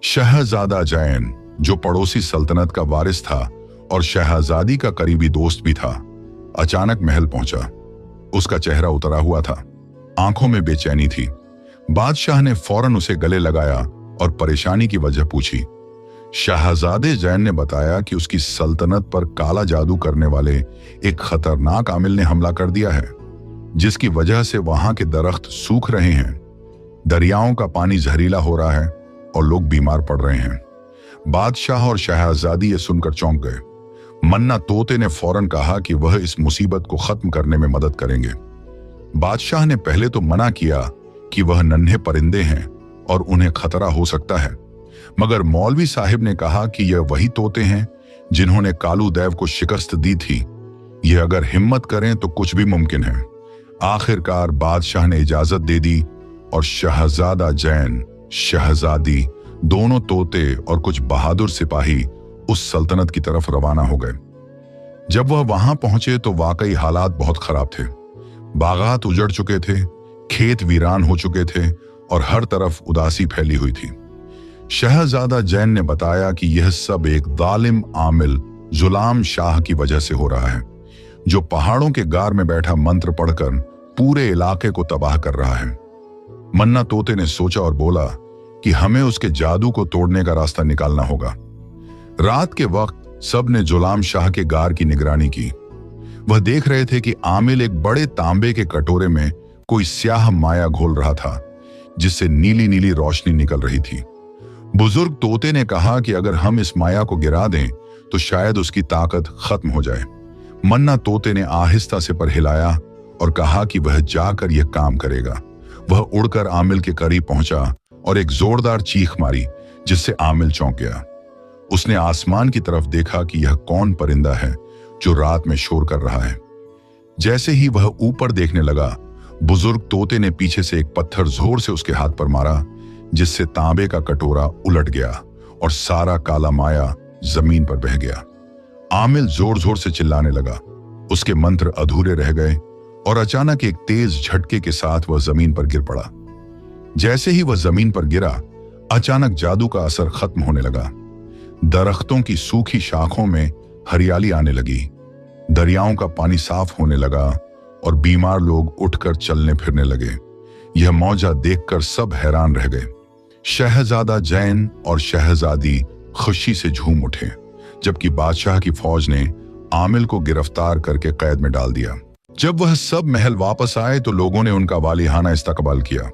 Speaker 1: शहजादा जैन, जो पड़ोसी सल्तनत का वारिस था और शहजादी का करीबी दोस्त भी था, अचानक महल पहुंचा। उसका चेहरा उतरा हुआ था, आंखों में बेचैनी थी। बादशाह ने फौरन उसे गले लगाया और परेशानी की वजह पूछी। शहजादे जैन ने बताया कि उसकी सल्तनत पर काला जादू करने वाले एक खतरनाक आमिल ने हमला कर दिया है, जिसकी वजह से वहां के दरख्त सूख रहे हैं, दरियाओं का पानी जहरीला हो रहा है और लोग बीमार पड़ रहे हैं। बादशाह और शहजादी ये सुनकर चौंक गए। मन्ना तोते ने फौरन कहा कि वह इस मुसीबत को खत्म करने में मदद करेंगे। बादशाह ने पहले तो मना किया कि वह नन्हे परिंदे हैं और उन्हें खतरा हो सकता है, मगर मौलवी साहिब ने कहा कि यह वही तोते हैं जिन्होंने कालू देव को शिकस्त दी थी। यह अगर हिम्मत करें तो कुछ भी मुमकिन है। आखिरकार बादशाह ने इजाजत दे दी और शहजादा जैन, शहजादी, दोनों तोते और कुछ बहादुर सिपाही उस सल्तनत की तरफ रवाना हो गए। जब वह वहां पहुंचे तो वाकई हालात बहुत खराब थे। बागात उजड़ चुके थे, खेत वीरान हो चुके थे और हर तरफ उदासी फैली हुई थी। शहजादा जैन ने बताया कि यह सब एक जालिम आमिल जुलाम शाह की वजह से हो रहा है, जो पहाड़ों के गार में बैठा मंत्र पढ़कर पूरे इलाके को तबाह कर रहा है। मन्ना तोते ने सोचा और बोला कि हमें उसके जादू को तोड़ने का रास्ता निकालना होगा। रात के वक्त सब ने जुलाम शाह के गार की निगरानी की। वह देख रहे थे कि आमिल एक बड़े तांबे के कटोरे में कोई स्याह माया घोल रहा था, जिससे नीली नीली रोशनी निकल रही थी। बुजुर्ग तोते ने कहा कि अगर हम इस माया को गिरा दें तो शायद उसकी ताकत खत्म हो जाए। मन्ना तोते ने आहिस्ता से पर हिलाया और कहा कि वह जाकर यह काम करेगा। वह उड़कर आमिल के करीब पहुंचा और एक जोरदार चीख मारी, जिससे आमिल चौंक गया। उसने आसमान की तरफ देखा कि यह कौन परिंदा है जो रात में शोर कर रहा है। जैसे ही वह ऊपर देखने लगा, बुजुर्ग तोते ने पीछे से एक पत्थर जोर से उसके हाथ पर मारा, जिससे तांबे का कटोरा उलट गया और सारा काला माया जमीन पर बह गया। आमिल जोर जोर से चिल्लाने लगा। उसके मंत्र अधूरे रह गए और अचानक एक तेज झटके के साथ वह जमीन पर गिर पड़ा। जैसे ही वह जमीन पर गिरा, अचानक जादू का असर खत्म होने लगा। दरख्तों की सूखी शाखों में हरियाली आने लगी, दरियाओं का पानी साफ होने लगा और बीमार लोग उठकर चलने फिरने लगे। यह मौजा देखकर सब हैरान रह गए। शहजादा जैन और शहजादी खुशी से झूम उठे, जबकि बादशाह की फौज ने आमिल को गिरफ्तार करके कैद में डाल दिया। जब वह सब महल वापस आए तो लोगों ने उनका वालिहाना इस्तकबाल किया।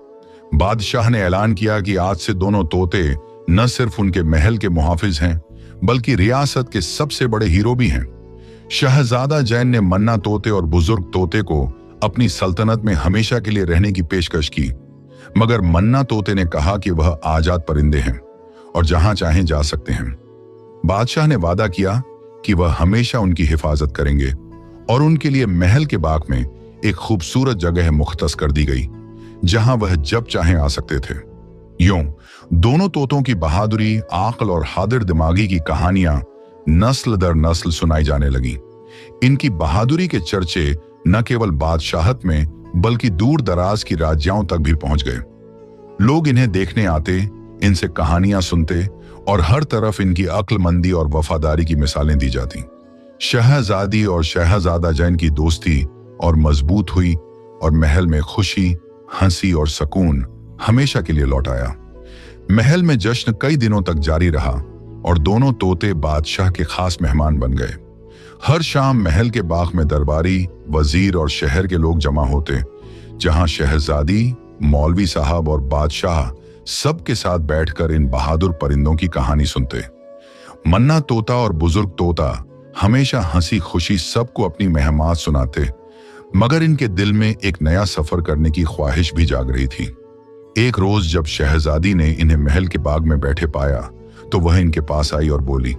Speaker 1: बादशाह ने ऐलान किया कि आज से दोनों तोते न सिर्फ उनके महल के मुहाफिज हैं, बल्कि रियासत के सबसे बड़े हीरो भी हैं। शहजादा जैन ने मन्ना तोते और बुजुर्ग तोते को अपनी सल्तनत में हमेशा के लिए रहने की पेशकश की, मगर मन्ना तोते ने कहा कि वह आजाद परिंदे हैं और जहां चाहें जा सकते हैं। बादशाह ने वादा किया कि वह हमेशा उनकी हिफाजत करेंगे और उनके लिए महल के बाग में एक खूबसूरत जगह मुख्तस कर दी गई, जहां वह जब चाहें आ सकते थे। यूं दोनों तोतों की बहादुरी, आकल और हादिर दिमागी की कहानियां नस्ल दर नस्ल सुनाई जाने लगी। इनकी बहादुरी के चर्चे न केवल बादशाहत में बल्कि दूर दराज की राज्यों तक भी पहुंच गए। लोग इन्हें देखने आते, इनसे कहानियां सुनते और हर तरफ इनकी अक्लमंदी और वफादारी की मिसालें दी जाती। शहजादी और शहजादा जैन की दोस्ती और मजबूत हुई और महल में खुशी, हंसी और सुकून हमेशा के लिए लौट आया। महल में जश्न कई दिनों तक जारी रहा और दोनों तोते बादशाह के खास मेहमान बन गए। हर शाम महल के बाग में दरबारी, वजीर और शहर के लोग जमा होते, जहां शहजादी, मौलवी साहब और बादशाह सबके साथ बैठकर इन बहादुर परिंदों की कहानी सुनते। मन्ना तोता और बुजुर्ग तोता हमेशा हंसी खुशी सबको अपनी महमात सुनाते, मगर इनके दिल में एक नया सफर करने की ख्वाहिश भी जाग रही थी। एक रोज जब शहजादी ने इन्हें महल के बाग में बैठे पाया तो वह इनके पास आई और बोली,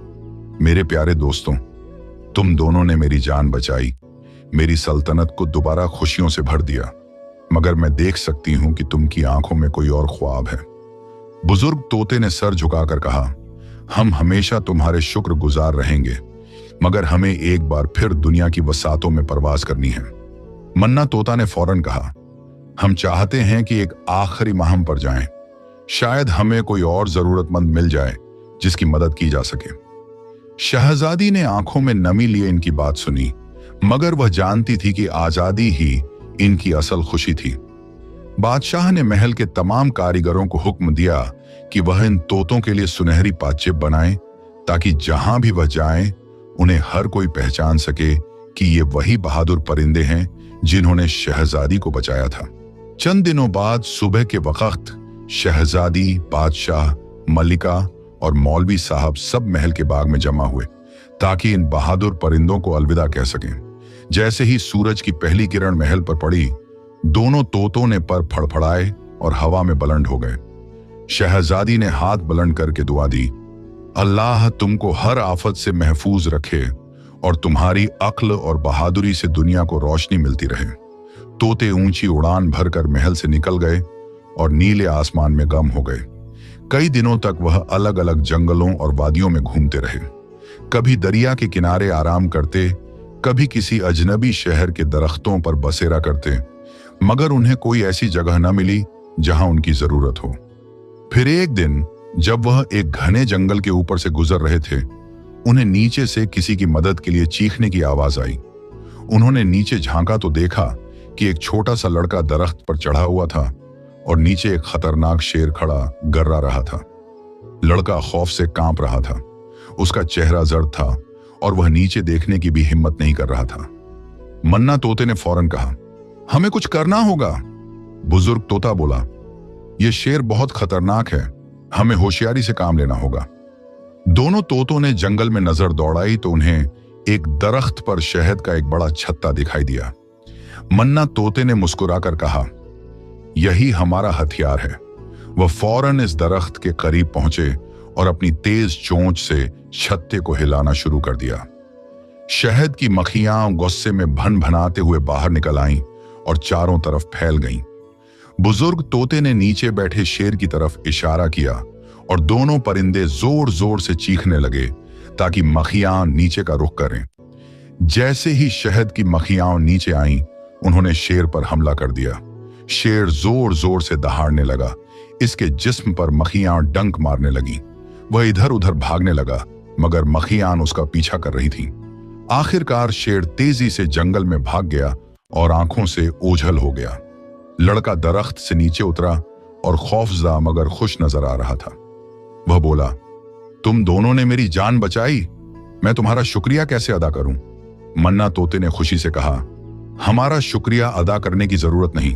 Speaker 1: मेरे प्यारे दोस्तों, तुम दोनों ने मेरी जान बचाई, मेरी सल्तनत को दोबारा खुशियों से भर दिया, मगर मैं देख सकती हूं कि तुमकी आंखों में कोई और ख्वाब है। बुजुर्ग तोते ने सर झुकाकर कहा, हम हमेशा तुम्हारे शुक्रगुजार रहेंगे, मगर हमें एक बार फिर दुनिया की वसातों में परवाज करनी है। मन्ना तोता ने फौरन कहा, हम चाहते हैं कि एक आखिरी मुहिम पर जाएं, शायद हमें कोई और जरूरतमंद मिल जाए जिसकी मदद की जा सके। शहजादी ने आंखों में नमी लिए इनकी बात सुनी, मगर वह जानती थी कि आजादी ही इनकी असल खुशी थी। बादशाह ने महल के तमाम कारीगरों को हुक्म दिया कि वह इन तोतों के लिए सुनहरी पाचे बनाएं, ताकि जहां भी वह जाएं, उन्हें हर कोई पहचान सके कि ये वही बहादुर परिंदे हैं जिन्होंने शहजादी को बचाया था। चंद दिनों बाद सुबह के वक्त शहजादी, बादशाह, मलिका और मौलवी साहब सब महल के बाग में जमा हुए ताकि इन बहादुर परिंदों को अलविदा कह सकें। जैसे ही सूरज की पहली किरण महल पर पड़ी, दोनों तोतों ने पर फड़फड़ाए और हवा में बुलंद हो गए। शहजादी ने हाथ बुलंद करके दुआ दी, अल्लाह तुमको हर आफत से महफूज रखे और तुम्हारी अक्ल और बहादुरी से दुनिया को रोशनी मिलती रहे। तोते ऊंची उड़ान भरकर महल से निकल गए और नीले आसमान में गम हो गए। कई दिनों तक वह अलग अलग जंगलों और वादियों में घूमते रहे, कभी दरिया के किनारे आराम करते, कभी किसी अजनबी शहर के दरख्तों पर बसेरा करते, मगर उन्हें कोई ऐसी जगह न मिली जहां उनकी जरूरत हो। फिर एक दिन जब वह एक घने जंगल के ऊपर से गुजर रहे थे, उन्हें नीचे से किसी की मदद के लिए चीखने की आवाज आई। उन्होंने नीचे झांका तो देखा कि एक छोटा सा लड़का दरख्त पर चढ़ा हुआ था और नीचे एक खतरनाक शेर खड़ा गर्रा रहा था। लड़का खौफ से कांप रहा था, उसका चेहरा जर्द था और वह नीचे देखने की भी हिम्मत नहीं कर रहा था। मन्ना तोते ने फौरन कहा, हमें कुछ करना होगा। बुजुर्ग तोता बोला, यह शेर बहुत खतरनाक है, हमें होशियारी से काम लेना होगा। दोनों तोतों ने जंगल में नजर दौड़ाई तो उन्हें एक दरख्त पर शहद का एक बड़ा छत्ता दिखाई दिया। मन्ना तोते ने मुस्कुराकर कहा, यही हमारा हथियार है। वह फौरन इस दरख्त के करीब पहुंचे और अपनी तेज चोंच से छत्ते को हिलाना शुरू कर दिया। शहद की मक्खियां गुस्से में भन भनाते हुए बाहर निकल आईं और चारों तरफ फैल गईं। बुजुर्ग तोते ने नीचे बैठे शेर की तरफ इशारा किया और दोनों परिंदे जोर जोर से चीखने लगे ताकि मक्खियां नीचे का रुख करें। जैसे ही शहद की मक्खियां नीचे आईं, उन्होंने शेर पर हमला कर दिया। शेर जोर जोर से दहाड़ने लगा, इसके जिस्म पर मक्खियां डंक मारने लगीं। वह इधर उधर भागने लगा, मगर मक्खियां उसका पीछा कर रही थीं। आखिरकार शेर तेजी से जंगल में भाग गया और आंखों से ओझल हो गया। लड़का दरख्त से नीचे उतरा और खौफजदा मगर खुश नजर आ रहा था। वह बोला, तुम दोनों ने मेरी जान बचाई, मैं तुम्हारा शुक्रिया कैसे अदा करूं? मन्ना तोते ने खुशी से कहा, हमारा शुक्रिया अदा करने की जरूरत नहीं,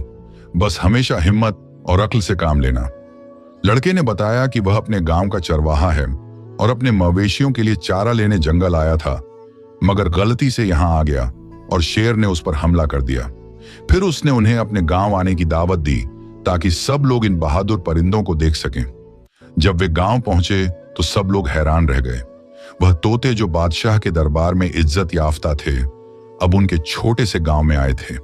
Speaker 1: बस हमेशा हिम्मत और अक्ल से काम लेना। लड़के ने बताया कि वह अपने गांव का चरवाहा है और अपने मवेशियों के लिए चारा लेने जंगल आया था, मगर गलती से यहां आ गया और शेर ने उस पर हमला कर दिया। फिर उसने उन्हें अपने गांव आने की दावत दी ताकि सब लोग इन बहादुर परिंदों को देख सकें। जब वे गांव पहुंचे तो सब लोग हैरान रह गए। वह तोते जो बादशाह के दरबार में इज्जत याफ्ता थे, अब उनके छोटे से गांव में आए थे।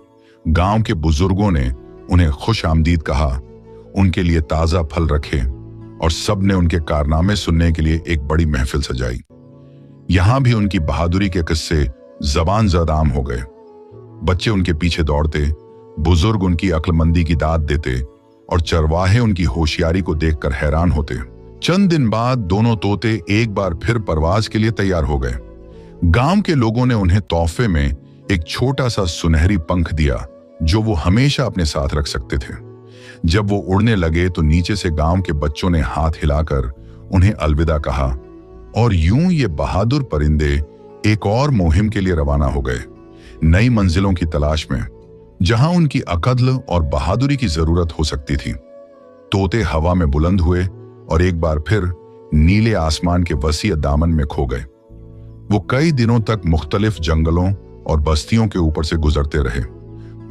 Speaker 1: गांव के बुजुर्गों ने उन्हें खुश आमदीद कहा, उनके लिए ताजा फल रखे और सबने उनके कारनामे सुनने के लिए एक बड़ी महफिल सजाई। यहां भी उनकी बहादुरी के किस्से जबान जदाम हो गए। बच्चे उनके पीछे दौड़ते, बुजुर्ग उनकी अक्लमंदी की दाद देते और चरवाहे उनकी होशियारी को देखकर हैरान होते। चंद दिन बाद दोनों तोते एक बार फिर परवाज के लिए तैयार हो गए। गांव के लोगों ने उन्हें तोहफे में एक छोटा सा सुनहरी पंख दिया जो वो हमेशा अपने साथ रख सकते थे। जब वो उड़ने लगे तो नीचे से गांव के बच्चों ने हाथ हिलाकर उन्हें अलविदा कहा और यूं ये बहादुर परिंदे एक और मुहिम के लिए रवाना हो गए, नई मंजिलों की तलाश में, जहां उनकी अकद्ल और बहादुरी की जरूरत हो सकती थी। तोते हवा में बुलंद हुए और एक बार फिर नीले आसमान के वसीअ दामन में खो गए। वो कई दिनों तक मुख्तलिफ जंगलों और बस्तियों के ऊपर से गुजरते रहे,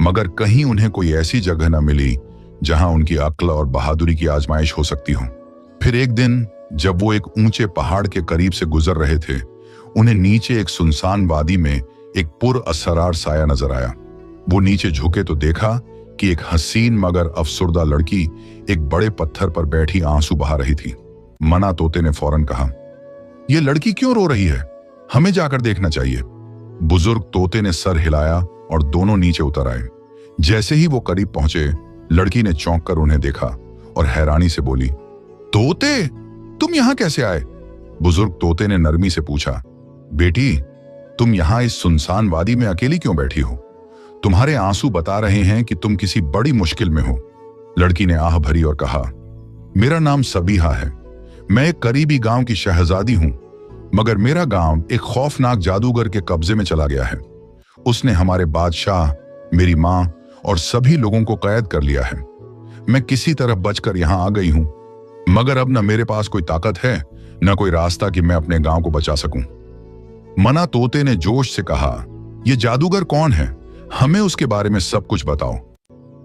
Speaker 1: मगर कहीं उन्हें कोई ऐसी जगह न मिली जहां उनकी अक्ल और बहादुरी की आजमाइश हो सकती हो। फिर एक दिन जब वो एक ऊंचे पहाड़ के करीब से गुजर रहे थे, उन्हें नीचे एक सुनसान वादी में एक पुरअसरार साया नजर आया। वो नीचे झुके तो देखा कि एक हसीन मगर अफसुर्दा लड़की एक बड़े पत्थर पर बैठी आंसू बहा रही थी। मना तोते ने फौरन कहा, यह लड़की क्यों रो रही है? हमें जाकर देखना चाहिए। बुजुर्ग तोते ने सर हिलाया और दोनों नीचे उतर आए। जैसे ही वो करीब पहुंचे, लड़की ने चौंक कर उन्हें देखा और हैरानी से बोली, तोते, तुम यहां कैसे आए? बुजुर्ग तोते ने नरमी से पूछा, बेटी, तुम यहां इस सुनसान वादी में अकेली क्यों बैठी हो? तुम्हारे आंसू बता रहे हैं कि तुम किसी बड़ी मुश्किल में हो। लड़की ने आह भरी और कहा, मेरा नाम सबीहा है। मैं एक करीबी गांव की शहजादी हूं, मगर मेरा गांव एक खौफनाक जादूगर के कब्जे में चला गया है। उसने हमारे बादशाह, मेरी मां और सभी लोगों को कैद कर लिया है। मैं किसी तरह बचकर यहां आ गई हूं, मगर अब न मेरे पास कोई ताकत है, न कोई रास्ता कि मैं अपने गांव को बचा सकूं। मना तोते ने जोश से कहा, यह जादूगर कौन है? हमें उसके बारे में सब कुछ बताओ,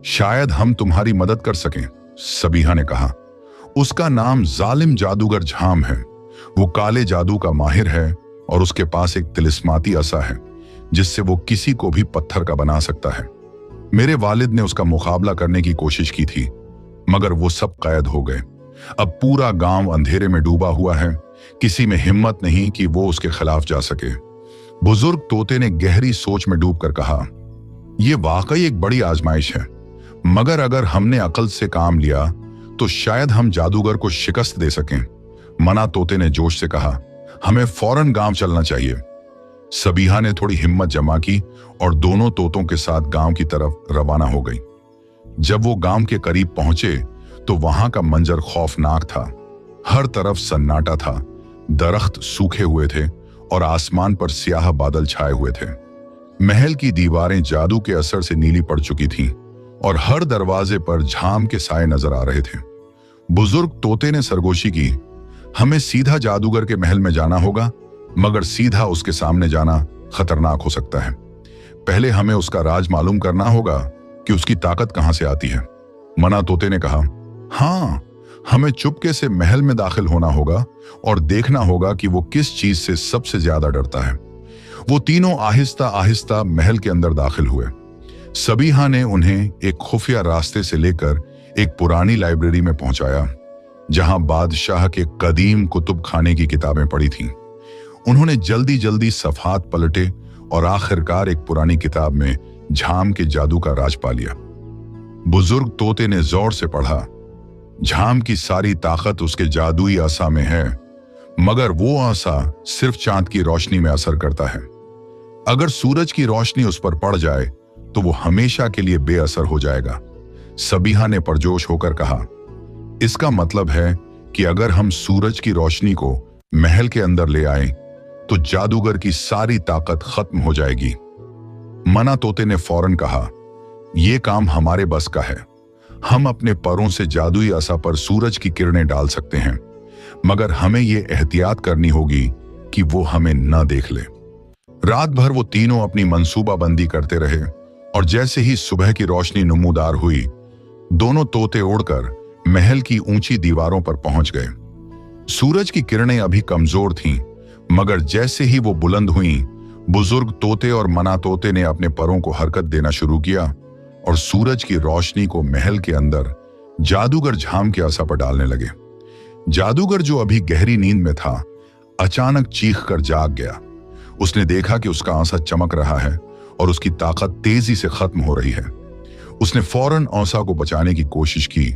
Speaker 1: शायद हम तुम्हारी मदद कर सकें। सबीहा ने कहा, उसका नाम जालिम जादूगर झाम है। वो काले जादू का माहिर है और उसके पास एक तिलिस्माती असा है जिससे वो किसी को भी पत्थर का बना सकता है। मेरे वालिद ने उसका मुकाबला करने की कोशिश की थी, मगर वो सब कैद हो गए। अब पूरा गांव अंधेरे में डूबा हुआ है। किसी में हिम्मत नहीं कि वो उसके खिलाफ जा सके। बुजुर्ग तोते ने गहरी सोच में डूबकर कहा, यह वाकई एक बड़ी आजमाइश है, मगर अगर हमने अकल से काम लिया तो शायद हम जादूगर को शिकस्त दे सकें। मना तोते ने जोश से कहा, हमें फौरन गांव चलना चाहिए। सबीहा ने थोड़ी हिम्मत जमा की और दोनों तोतों के साथ गांव की तरफ रवाना हो गई। जब वो गांव के करीब पहुंचे तो वहां का मंजर खौफनाक था। हर तरफ सन्नाटा था, दरख्त सूखे हुए थे और आसमान पर स्याह बादल छाए हुए थे। महल की दीवारें जादू के असर से नीली पड़ चुकी थीं और हर दरवाजे पर झाम के साए नजर आ रहे थे। बुजुर्ग तोते ने सरगोशी की, हमें सीधा जादूगर के महल में जाना होगा, मगर सीधा उसके सामने जाना खतरनाक हो सकता है। पहले हमें उसका राज मालूम करना होगा कि उसकी ताकत कहां से आती है। मना तोते ने कहा, हाँ, हमें चुपके से महल में दाखिल होना होगा और देखना होगा कि वो किस चीज से सबसे ज्यादा डरता है। वो तीनों आहिस्ता आहिस्ता महल के अंदर दाखिल हुए। सबीहा ने उन्हें एक खुफिया रास्ते से लेकर एक पुरानी लाइब्रेरी में पहुंचाया, जहां बादशाह के कदीम कुतुब खाने की किताबें पढ़ी थीं। उन्होंने जल्दी जल्दी सफात पलटे और आखिरकार एक पुरानी किताब में झाम के जादू का राज पा लिया। बुजुर्ग तोते ने जोर से पढ़ा, झाम की सारी ताकत उसके जादुई आसा में है, मगर वो आसा सिर्फ चांद की रोशनी में असर करता है। अगर सूरज की रोशनी उस पर पड़ जाए तो वो हमेशा के लिए बेअसर हो जाएगा। सबीहा ने परजोश होकर कहा, इसका मतलब है कि अगर हम सूरज की रोशनी को महल के अंदर ले आए तो जादूगर की सारी ताकत खत्म हो जाएगी। मना तोते ने फौरन कहा, यह काम हमारे बस का है। हम अपने परों से जादुई आसा पर सूरज की किरणें डाल सकते हैं, मगर हमें यह एहतियात करनी होगी कि वो हमें न देख ले। रात भर वो तीनों अपनी मंसूबाबंदी करते रहे और जैसे ही सुबह की रोशनी नमूदार हुई, दोनों तोते उड़कर महल की ऊंची दीवारों पर पहुंच गए। सूरज की किरणें अभी कमजोर थीं, मगर जैसे ही वो बुलंद हुईं, बुजुर्ग तोते और मना तोते ने अपने परों को हरकत देना शुरू किया और सूरज की रोशनी को महल के अंदर जादूगर झाम के आसा पर डालने लगे। जादूगर, जो अभी गहरी नींद में था, अचानक चीख कर जाग गया। उसने देखा कि उसका आंसा चमक रहा है और उसकी ताकत तेजी से खत्म हो रही है। उसने फौरन औसा को बचाने की कोशिश की,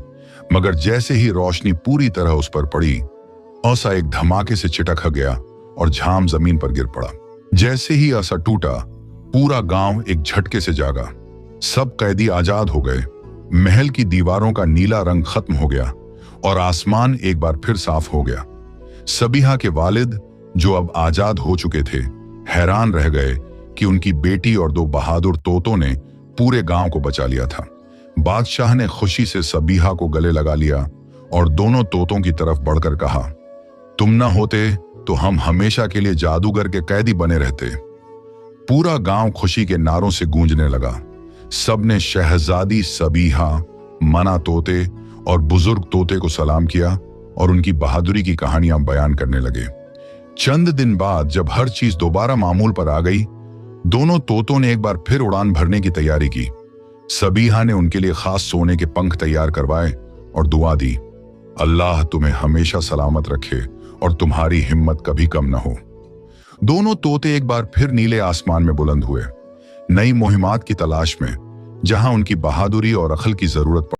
Speaker 1: मगर जैसे ही रोशनी पूरी तरह उस पर पड़ी, औसा एक धमाके से चिटक गया और झाम जमीन पर गिर पड़ा। जैसे ही औसा टूटा, पूरा गांव एक झटके से जागा। सब कैदी आजाद हो गए। महल की दीवारों का नीला रंग खत्म हो गया और आसमान एक बार फिर साफ हो गया। सबीहा के वालिद, जो अब आजाद हो चुके थे, हैरान रह गए कि उनकी बेटी और दो बहादुर तोतों ने पूरे गांव को बचा लिया था। बादशाह ने खुशी से सबीहा को गले लगा लिया और दोनों तोतों की तरफ बढ़कर कहा, तुम ना होते तो हम हमेशा के लिए जादूगर के कैदी बने रहते। पूरा गांव खुशी के नारों से गूंजने लगा। सबने शहजादी सबीहा मना तोते और बुजुर्ग तोते को सलाम किया और उनकी बहादुरी की कहानियां बयान करने लगे। चंद दिन बाद जब हर चीज दोबारा मामूल पर आ गई, दोनों तोतों ने एक बार फिर उड़ान भरने की तैयारी की। सबीहा ने उनके लिए खास सोने के पंख तैयार करवाए और दुआ दी, अल्लाह तुम्हें हमेशा सलामत रखे और तुम्हारी हिम्मत कभी कम न हो। दोनों तोते एक बार फिर नीले आसमान में बुलंद हुए, नई मुहिमात की तलाश में, जहां उनकी बहादुरी और अक्ल की जरूरत